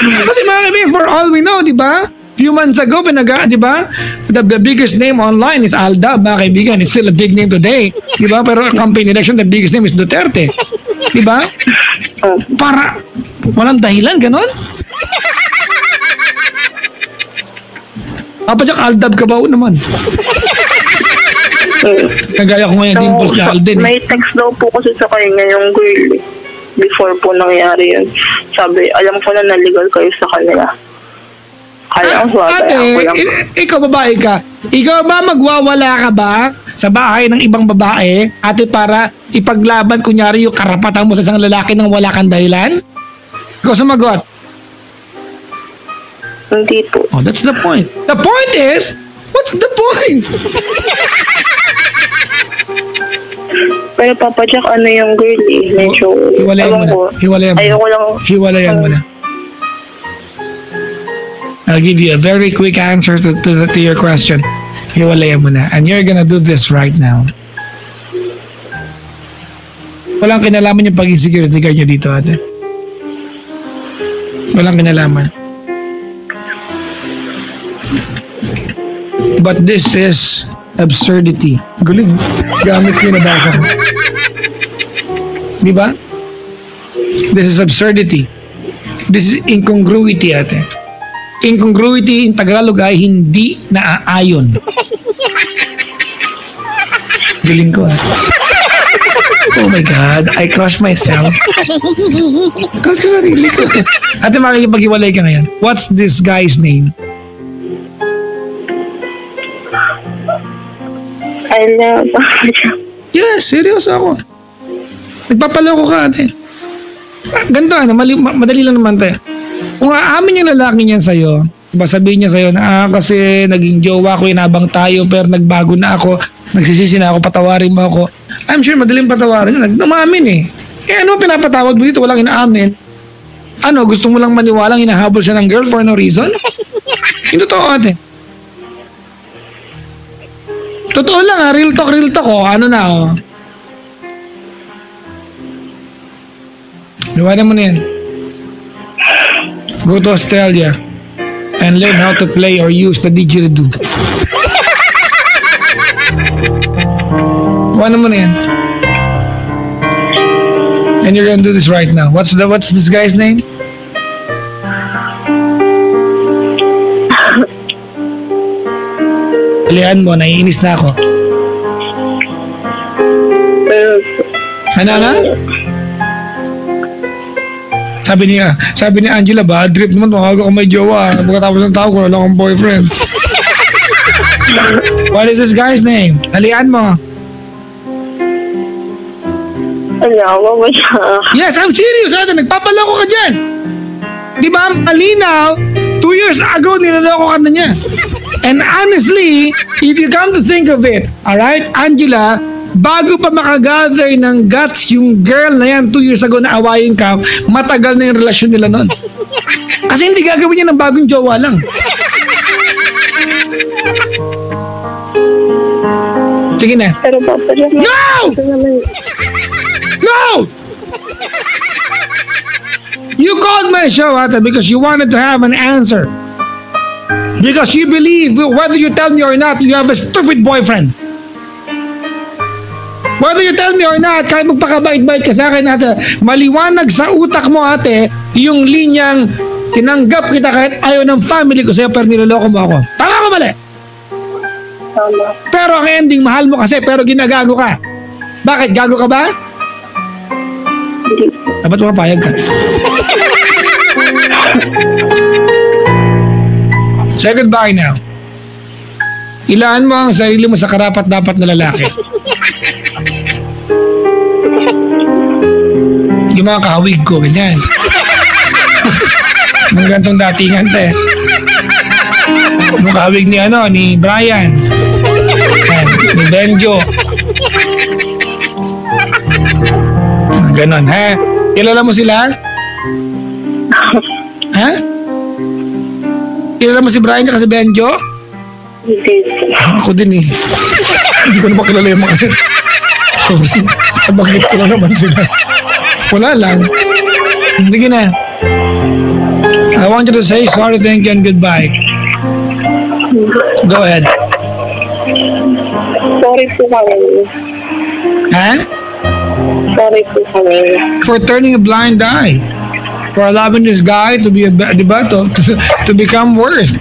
Kasi mga kaibigan, for all we know, diba? Few months ago, diba? The biggest name online is Aldab, mga kaibigan. It's still a big name today. Diba? Pero campaign election, the biggest name is Duterte. Diba? Para, walang dahilan, ganon? Papa Jack, Aldab ka ba naman? Kagaya ko ngayon, dimples na Alden. May text daw po kasi sa kanya yung girl. Before po nangyari yun. Sabi, alam ko na naligal kayo sa kanila. Kaya ang ate, ikaw babae ka. Ikaw ba magwawala ka ba sa bahay ng ibang babae, ate, para ipaglaban kunyari yung karapatan mo sa isang lalaki nang wala kang dahilan? Ikaw sumagot. Hindi po. Oh, that's the point. The point is, what's the point? Pero Papa Jack, ano yung girl eh? Medyo, hiwalayan mo na. Hiwalayan mo na. Ayoko lang. Hiwalayan mo na. I'll give you a very quick answer to your question. Hiwalayan mo na. And you're gonna do this right now. Walang kinalaman yung pagiging security guard niya dito, ate. Walang kinalaman. But this is absurdity. Galing. Gamit ko yung nabasa ko. Di ba? This is absurdity. This is incongruity, ate. Incongruity in Tagalog ay hindi naaayon. Galing ko, ate. Oh my God, I crushed myself. Crush ko sarili ko. Ate, makikipag-iwalay ka ngayon. What's this guy's name? I love Yes, seryoso ako. Nagpapaloko ka, ate. Ganito, madali lang naman tayo. Kung aamin yung lalaki niyan sa'yo, diba sabihin niya sa'yo na kasi naging jowa ko, inabang tayo, pero nagbago na ako, nagsisisi na ako, patawarin mo ako. I'm sure madaling patawarin niya. Nagdamamin eh. Ano pinapatawag mo dito? Walang inaamin. Ano, gusto mo lang maniwalang hinahabol siya ng girl for no reason? Hindi totoo, ate. Totoo lang ha, real talk oh. Ano na oh. Liwanan mo na yan. Go to Australia and learn how to play or use the didgeridoo. Liwanan mo na yan. And you're gonna do this right now. What's this guy's name? Alihan mo, naiinis na ako. Ano? Sabi ni Angela, bad trip naman, tumaga ko may jowa. Pagkatapos ng tao ko, wala akong boyfriend. What is this guy's name? Alihan mo. Ayawa mo siya. Yes, I'm serious. Ate, nagpapaloko ka dyan. Di ba, malinaw, 2 years ago, nilaloko ka na niya. And honestly, if you come to think of it, alright, Angela, bago pa makagather ng guts yung girl na yan 2 years ago na awayin ka, matagal na yung relasyon nila nun. Kasi hindi gagawin niya ng bagong jowa lang. Sige na. Pero Papa, No! No! You called my show, ate, because you wanted to have an answer. Because you believe, whether you tell me or not, you have a stupid boyfriend. Whether you tell me or not, kahit magpakabait-bait ka sa akin, ate, maliwanag sa utak mo, ate, yung linyang tinanggap kita kahit ayaw ng family ko sa'yo, pero niloloko mo ako. Tama ka mali? Tama. Pero ang ending, mahal mo kasi, pero ginagago ka. Bakit? Gago ka ba? Hindi. Dapat mapayag ka. Say goodbye now. Ilaan mo ang sarili mo sa karapat-dapat na lalaki. Yung mga kahawig ko, ganyan. Mga gantong datingan, te. Yung kahawig ni Brian. Yan, ni Benjo. Ganon, ha? Kilala mo sila? Ha? Kilala mo si Brian at si Benjo? Hindi. Ako din eh. Hindi ko na makilala yung mga yan. Bakit ko na naman sila? Wala lang. Sige na. I want you to say sorry, thank you, and goodbye. Go ahead. Sorry po kami. Ha? Sorry po kami. For turning a blind eye. For allowing this guy to be to become worse.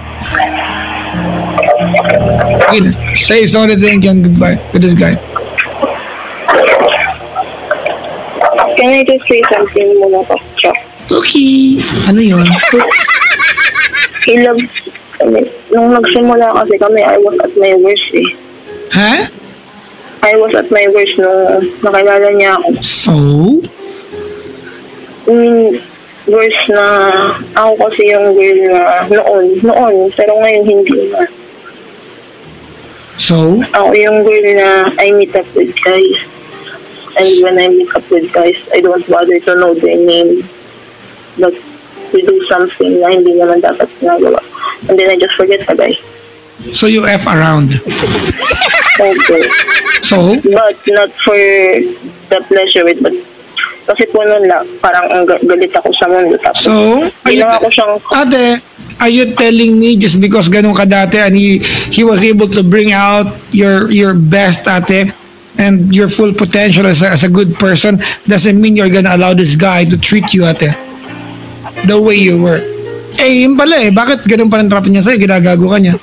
Okay, say sorry, thank you, and goodbye to this guy. Can I just say something muna po, Chuck? Okay. Ano yun? Nung nagsimula kasi kami, I was at my worst eh. Ha? I was at my worst nung nakilala niya ako. So? Worst na ako kasi yung girl na noon, pero ngayon hindi na. So? Ako yung girl na I meet up with guys. And when I meet up with guys, I don't bother to know their name. But we do something na hindi naman dapat ginagawa. And then I just forget the guy. So you F around. Okay. So, But not for the pleasure with, but kasi po nun lang, parang galit ako sa mundo. Tapos, so, ginawa ko siyang, ate, are you telling me just because ganun ka dati and he was able to bring out your best, ate, and your full potential as a good person, doesn't mean you're gonna allow this guy to treat you, ate, the way you were? Eh, yun pala eh. Bakit ganun pa rin trato niya sa'yo? Ginagago ka niya.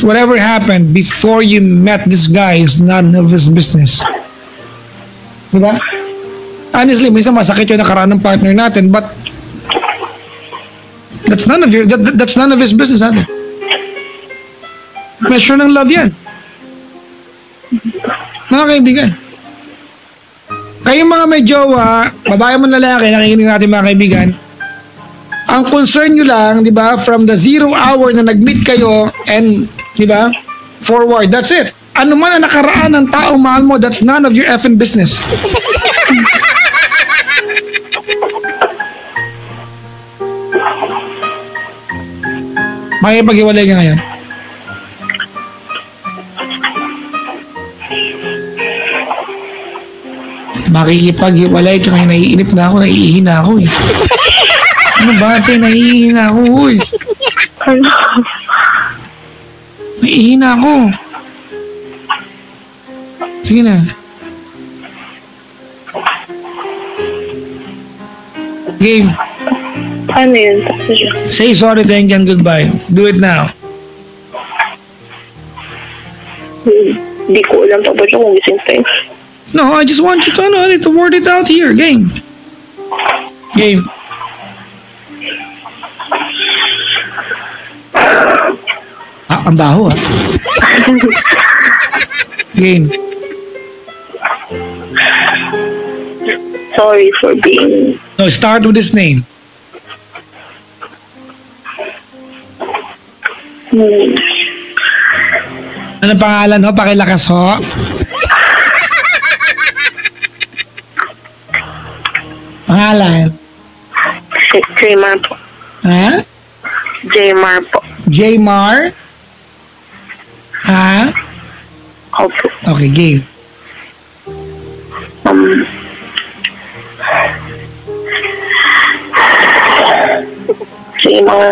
Whatever happened before you met this guy is none of his business. Diba? Honestly, minsan masakit yung nakaraan ng partner natin, but that's none of that's none of his business, ate. Measure ng love yan. Mga kaibigan. Kayong mga may jowa, babae mo lalaki, nakikinig natin mga kaibigan, ang concern nyo lang, di ba, from the 0 hour na nag-meet kayo and, di ba, forward, that's it. Ano man ang nakaraan ng taong mahal mo, that's none of your effing business. Makikipag-iwalay ka ngayon. Makikipag-iwalay ka ngayon, naiinip na ako, naiihina ako eh. Ano ba, ate? Naiihina ako, uy. ano, Naiihina ako. Sige na. Game. ano yun? Say sorry, thank you, and goodbye. Do it now. Hindi ko alam pa ba siya kung gising tayo. No, I just want you to know, to word it out here. Game. Game. Ang baho ah. Game. Sorry for being, No, start with his name. Ano pangalan ho? Pakilakas ho. Pangalan? Jmar po. Ha? Jmar po. Jmar? Ha? Opo. Okay, game. Sige mga,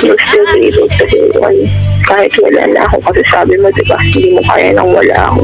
you'll still be able to hold on. Kahit wala na ako. Kasi sabi mo, diba, hindi mo kaya nang wala ako.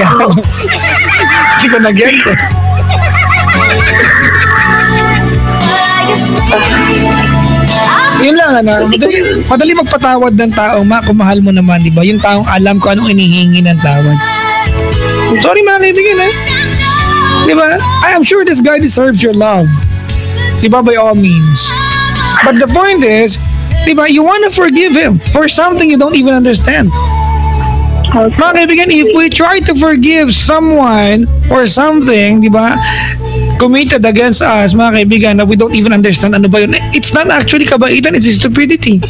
Hindi ko na-get. Yun lang, ano, madali magpatawad ng tao, kung mahal mo naman, di ba? Yung taong alam ko anong inihingi ng tawad. Sorry mga kaibigan, eh. Di ba? I am sure this guy deserves your love. Di ba, by all means. But the point is, di ba, you wanna forgive him for something you don't even understand. Mga kaibigan, if we try to forgive someone or something, di ba, committed against us, mga kaibigan, that we don't even understand ano ba yun, it's not actually kabaitan, it's stupidity.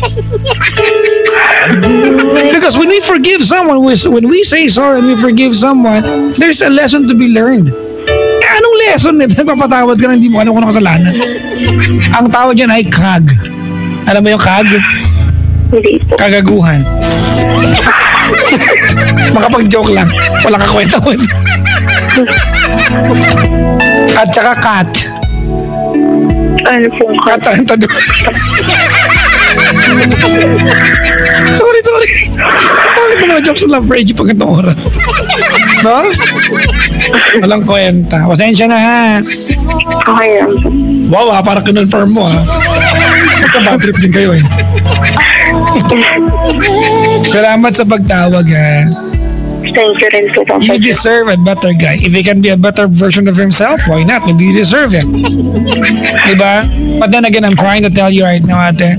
Because when we forgive someone, when we say sorry and we forgive someone, there's a lesson to be learned. Anong lesson nito? Nagpapatawad ka na hindi mo ano kung kasalanan. Ang tawad yan ay kag. Alam mo yung kag? Hindi po. Kagaguhan. Makapag-joke lang. Wala ka kwenta. At saka cat. Ano pong kat? Katarantado. Sorry. Bakit mga jokes lang for AG pag itong oras? No? Walang kwenta. Pasensya na ha. Okay lang po. Wow ha, parang kinonfirm mo ha. Bad trip din kayo eh. Salamat sa pagtawag ha. Thank you rin po, Papa You Joe. deserve a better guy. If he can be a better version of himself, why not? Maybe you deserve it. Diba? But then again, I'm trying to tell you right now, ate.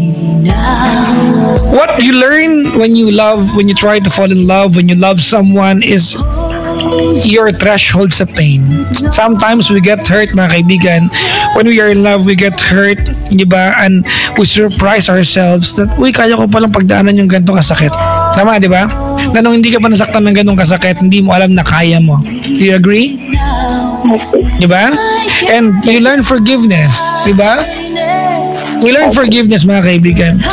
What you learn when you try to fall in love, when you love someone is your threshold sa pain. Sometimes we get hurt, mga kaibigan. When we are in love, we get hurt, di ba? And we surprise ourselves that, uy, kaya ko palang pagdaanan yung ganito kasakit. Tama, di ba? Na nung hindi ka pa nasaktan ng ganitong kasakit, hindi mo alam na kaya mo. Do you agree? Di ba? And you learn forgiveness. Di ba? We learn forgiveness, mga kaibigan.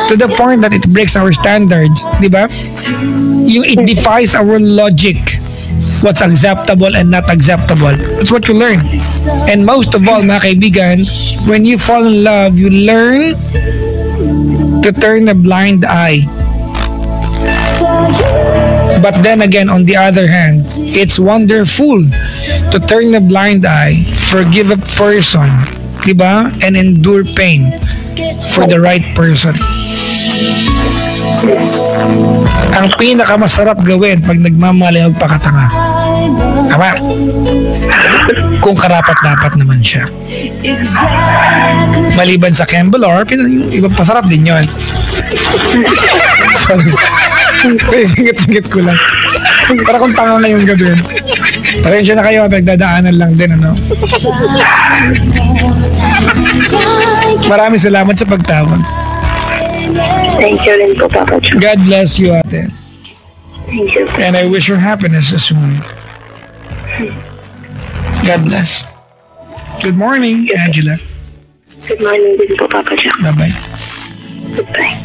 To the point that it breaks our standards. Di ba? It defies our logic. What's acceptable and not acceptable. That's what you learn. And most of all, mga kaibigan, when you fall in love, you learn to turn a blind eye. But then again, on the other hand, it's wonderful to turn a blind eye, forgive a person, diba? And endure pain for the right person. Ang pinakamasarap gawin pag nagmamali magpakatanga. Tama? Kung karapat-dapat naman siya. Maliban sa Campbell or yung ibang pasarap din yun. Hingit-hingit ko lang. Para kung tanga na yung gabi. Pasensya na kayo, nagdadaanan lang din, ano? Maraming salamat sa pagtawag. Thank you rin po, Papa Joe. God bless you, ate. Thank you. And I wish you happiness soon. God bless. Good morning, Angela. Good morning din po, Papa Joe. Bye-bye. Goodbye.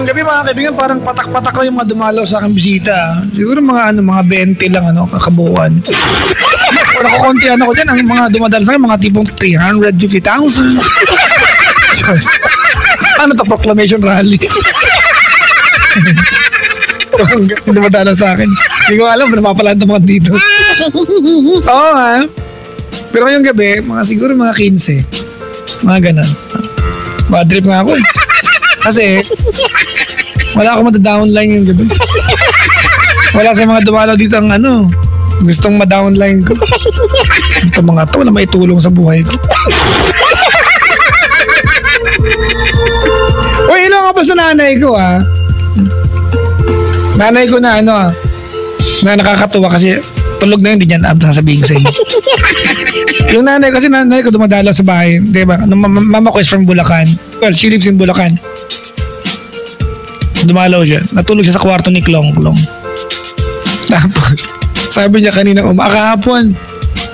Ngayong gabi mga kaibigan, parang patak-patak lang yung mga dumalaw sa akin bisita. Siguro mga 20 lang kabuuan. Wala ko konti ko dyan, ang mga dumadalo sa akin, mga tipong 350,000. Just, proclamation rally. Dumadalo sa akin. Hindi ko alam, napapalaan ito mga dito. Oo ha. Pero ngayong gabi, siguro mga 15. Mga ganon. Bad trip nga ako eh. Kasi, wala akong mada-downline yung gabi. Wala sa mga dumalaw dito ang gustong ma-downline ko. Ito mga to na maitulong sa buhay ko. Uy, ilo nga pa sa nanay ko Nanay ko na na nakakatuwa kasi tulog na yun, hindi niya sasabihin sa inyo. Yung nanay ko dumadalaw sa bahay, di ba? Mama ko is from Bulacan. Well, she lives in Bulacan. Dumalaw siya. Natulog siya sa kwarto ni Klong. Tapos, sabi niya kanina kahapon,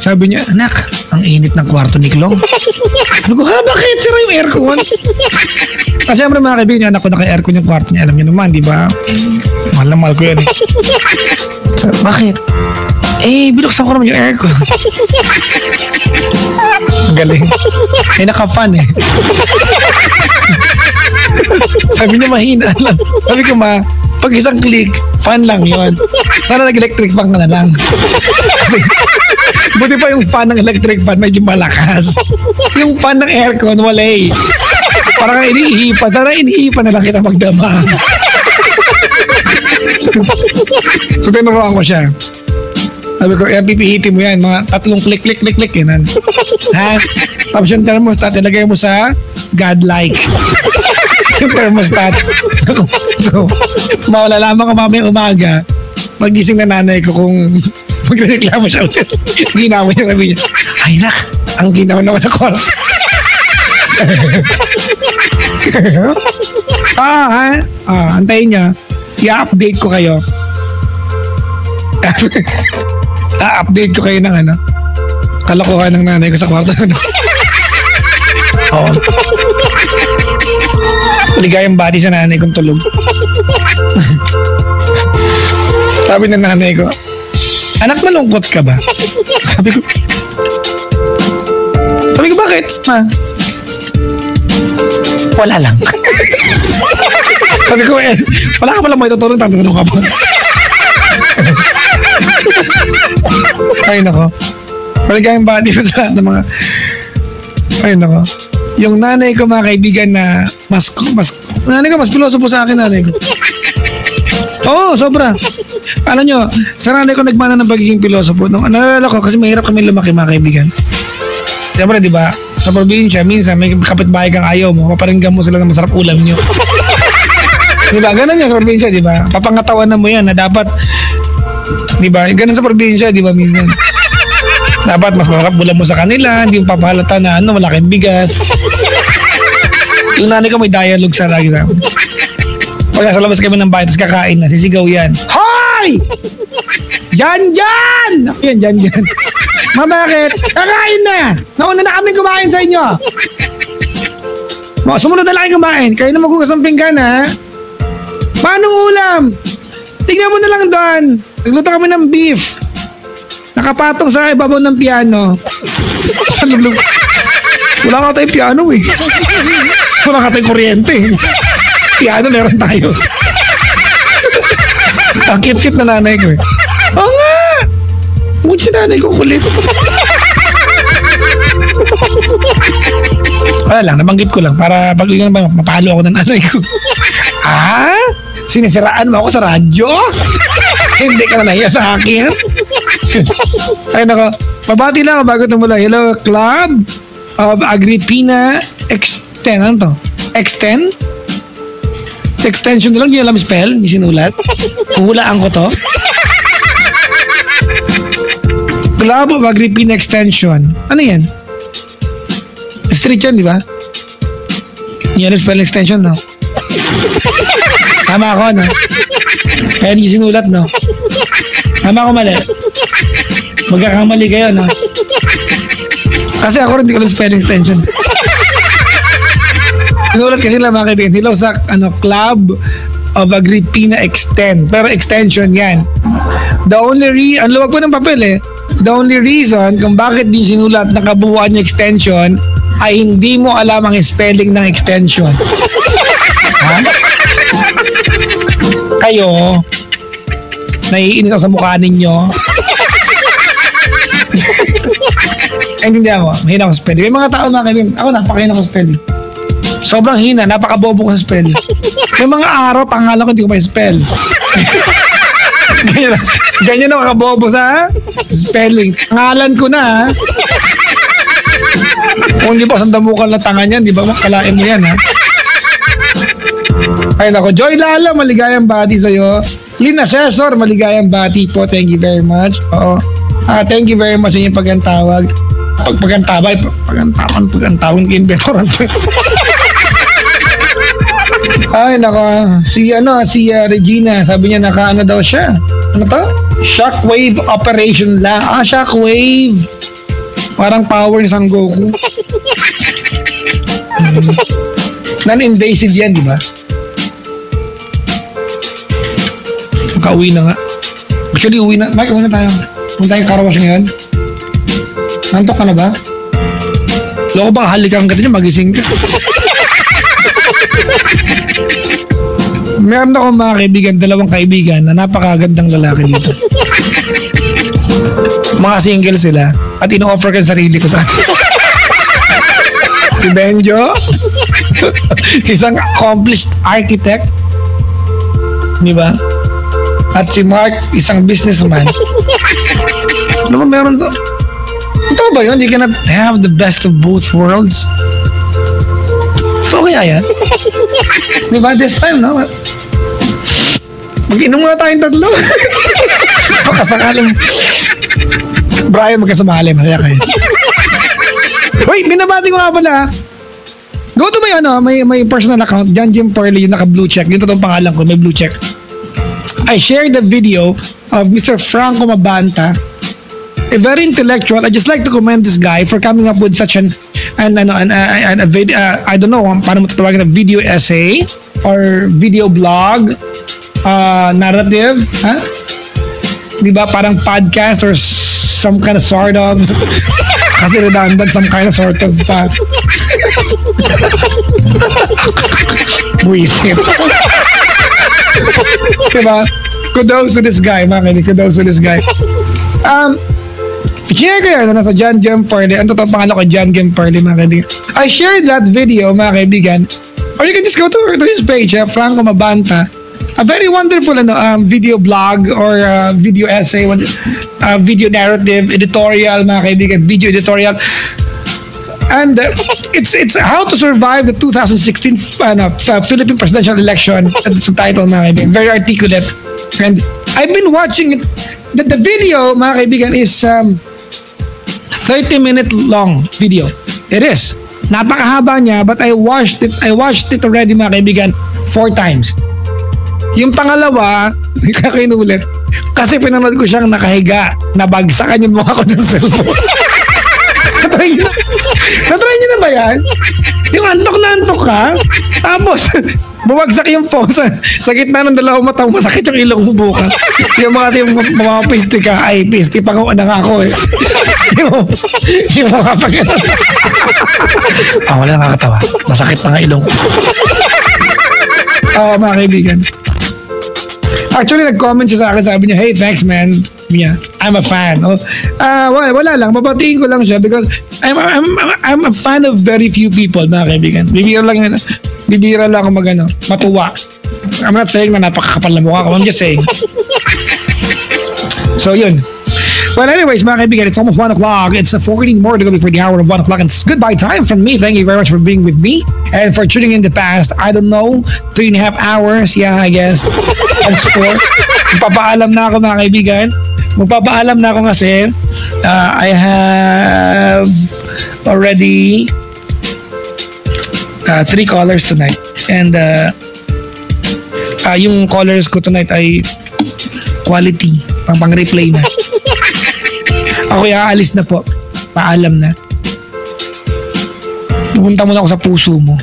sabi niya, anak, ang init ng kwarto ni Klong. Sabi ko, bakit? Sira yung aircon. Kasi siyempre mga kaibigan, anak ko naka-aircon yung kwarto niya. Alam niyo naman, di ba? Mahal na mahal ko yan eh. Sabi, bakit? Binuksan ko naman yung aircon. Ang galing. Naka-fan eh. Sabi niya mahina lang. Sabi ko pag isang click, fan lang yon. Sana nag-electric fan ka na lang. Kasi, buti pa yung fan ng electric fan medyo malakas. Yung fan ng aircon, wala eh. Parang iniihipan. Sana iniihipan na lang kita magdama. So, tinuruan ko siya. Sabi ko, pipihitin mo yan. Mga 3 click yan. Ha? Tapos yung thermostat, ilagay mo sa godlike. Yung thermostat. So, malalaman ka mamaya umaga, magising na nanay ko kung magreklamo siya ulit. Ginawa niya, sabi niya, ay nak, ang ginawa naman ako. Antayin niya. I-update ko kayo. Update ko kayo ng kalokohan ng nanay ko sa kwarto. Oo. Ligayang body sa nanay kong tulog. Sabi ng nanay ko, anak, malungkot ka ba? Sabi ko, bakit? Wala lang. Sabi ko, wala ka palang may tutulong, tatanong ka pa. Ay nako. Maligayang body ko sa lahat ng mga... Ay nako. Yung nanay ko mga kaibigan na mas pilosopo sa akin nanay ko. Oo, sobra. Alam nyo, sa nanay ko nagmana ng pagiging pilosopo. Nalala ko kasi mahirap kami lumaki mga kaibigan. Siyempre, di ba? Sa probinsya, minsan may kapitbahay kang ayaw mo, paparinggan mo sila ng masarap ulam nyo. Di ba? Ganun yan sa probinsya, di ba? Papangatawan na mo yan na dapat, di ba? Ganun sa probinsya, di ba? Minsan. Dapat mas masarap ulam mo sa kanila, hindi yung papahalata na wala kayong bigas. Yung nanay ko may dialogue sa lagi sa amin. Pag sa labas kami ng bahay, tapos kakain na, sisigaw yan. Hoy! Jan! Ako yan, Jan. Bakit? Kakain na! Nauna na kami kumain sa inyo! Sumunod na lang kayo kumain. Kayo na magugas ng pinggan, ha? Paano ulam? Tignan mo na lang doon. Nagluto kami ng beef. Nakapatong sa ibabaw ng piano. Sa lulog. Wala ka tayong piano eh. Wala ka tayong kuryente. Piano meron tayo. Ang cute-cute na nanay ko eh. Oo nga! Muna si nanay ko kulit. Wala lang, nabanggit ko lang para pag mapalo ako ng nanay ko. Sinisiraan mo ako sa radyo? Hindi ka na nahiya sa akin? Ay nako, pabati lang bago tumula. Hello, Club of Agripina Extend. Ano to? Extend? Extension na lang, hindi alam spell, hindi sinulat. Huhulaan ko to. Club of Agripina Extension. Ano yan? Street yan, di ba? Yan ang spell extension, no? Tama ako, no? Kaya hindi sinulat, no? Tama ako mali. Magkakamali kayo, no? Kasi ako rin hindi ko lang spell extension. Sinulat kasi lang mga kaibigan. Hello sa Club of Agrippina extend. Pero extension yan. Ang luwag po ng papel eh. The only reason kung bakit di sinulat na kabuuan yung extension ay hindi mo alam ang spelling ng extension. Ha? Kayo, naiinis ako sa mukha ninyo. Hindi mo, mahina ako sa spelling. May mga tao na ako napakahina ako sa spelling. Sobrang hina, napakabobo ko sa spelling. May mga araw, pangalan ko hindi ko may spell. Ganyan ako kabobo sa spelling. Pangalan ko na. Kung hindi ba sandamukan na tangan yan, di ba makalain mo yan ha? Ay nako, Joy Lala, maligayang bati sa'yo. Lina Cesar, maligayang bati po. Thank you very much. Oo. Thank you very much sa inyong pagantawag. Pagantawag ng inventoran. Ay nako, si Regina, sabi niya nakaano daw siya. Ano to? Shockwave operation lang. Shockwave. Parang power ni Son Goku. Non-invasive yan, di ba? Makauwi na nga. Actually, uwi na. Mike, uwi na tayo. Punta tayong car wash ngayon. Nantok ka na ba? Loko ba halikan ka niya, magising ka. Meron akong mga kaibigan, dalawang kaibigan na napakagandang lalaki dito. Mga single sila at ino-offer ko sarili ko sa si Benjo, isang accomplished architect, di ba? At si Mark, isang businessman. Ano ba meron to? Ito ba yun? You cannot have the best of both worlds. So kaya yan? Di ba? This time, no? Mag-inom nga tayong tatlo. Pakasakaling Brian, magkasumali. Masaya kayo. Uy, binabati ko nga pala. Go to may personal account. John Jim Perley, yung naka-blue check. Yung totoong pangalan ko, may blue check. I shared the video of Mr. Franco Mabanta, a very intellectual. I just like to commend this guy for coming up with such a video. I don't know paano mo tatawagin, a video essay or video blog, narrative, huh? Di ba parang podcast or some kind of sort of kasi redundant, some kind of sort of buisit. Diba? Kudos to this guy, mga kaibigan. Kudos to this guy. Share ko yun, nasa John Jim Perley. Ang totoong pangalan ko, John Jim Perley, mga kaibigan. I shared that video, mga kaibigan. Or you can just go to his page, Franco Mabanta. A very wonderful video blog or video essay, video narrative, editorial, mga kaibigan, video editorial. And it's how to survive the 2016 Philippine presidential election. That's the title, mga kaibigan. Very articulate. And I've been watching it. The video, mga kaibigan, is 30-minute long video. It is. Napakahaba niya, but I watched it already, mga kaibigan, 4 times. Yung pangalawa, kakinulit. Kasi pinanood ko siyang nakahiga, nabagsakan yung mukha ko ng cellphone. Natry niyo na ba yan? Yung antok na antok ka, tapos bumagsak yung phone sa gitna ng dalawang mata mo, masakit yung ilong mo bukas. Yung mga pisti ka, ay pisti pa nga ako eh. Yung mga pag-ano. Wala nakakatawa. Masakit pa nga ilong ko. Mga kaibigan. Actually, nag-comment siya sa akin, sabi niya, hey, thanks man. Yeah, I'm a fan. Wala lang, babatiin ko lang siya because I'm a fan of very few people, mga kaibigan. Bibira lang ako matuwa. I'm not saying na napakakapal na mukha ko. I'm just saying. So, yun. Well, anyways, mga kaibigan, it's almost 1 o'clock. It's 14 more to go before the hour of 1 o'clock. And it's goodbye time from me. Thank you very much for being with me and for tuning in the past, I don't know, 3.5 hours. Yeah, I guess. Thanks for. Magpapaalam na ako, mga kaibigan. Magpapaalam na ako kasi I have already 3 callers tonight. And yung callers ko tonight ay quality. Pang-replay na. Ako aalis na po. Paalam na. Pupunta muna ako sa puso mo.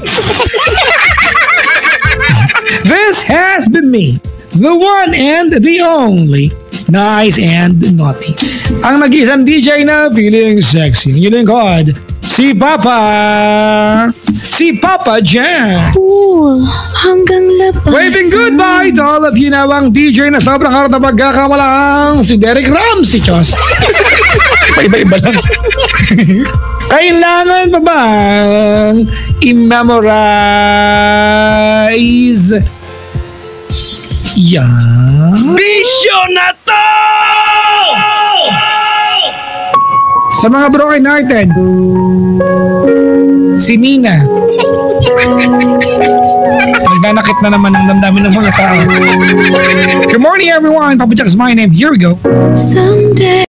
This has been me, the one and the only Nice and Naughty. Ang nag-iisang DJ na feeling sexy. Yung lingkod, si Papa Jan. Hanggang labasan. Waving goodbye to all of you na ang DJ na sobrang harap na pagkakamalang si Derek Ramsey, Chos. Iba-iba lang. Kailangan pa bang i-memorize yan? Bisyo na to! Sa mga broken hearted, si Nina. Nagdanakit na naman ang damdamin ng mga tao. Good morning everyone, Papa Jack's my name. Here we go. Someday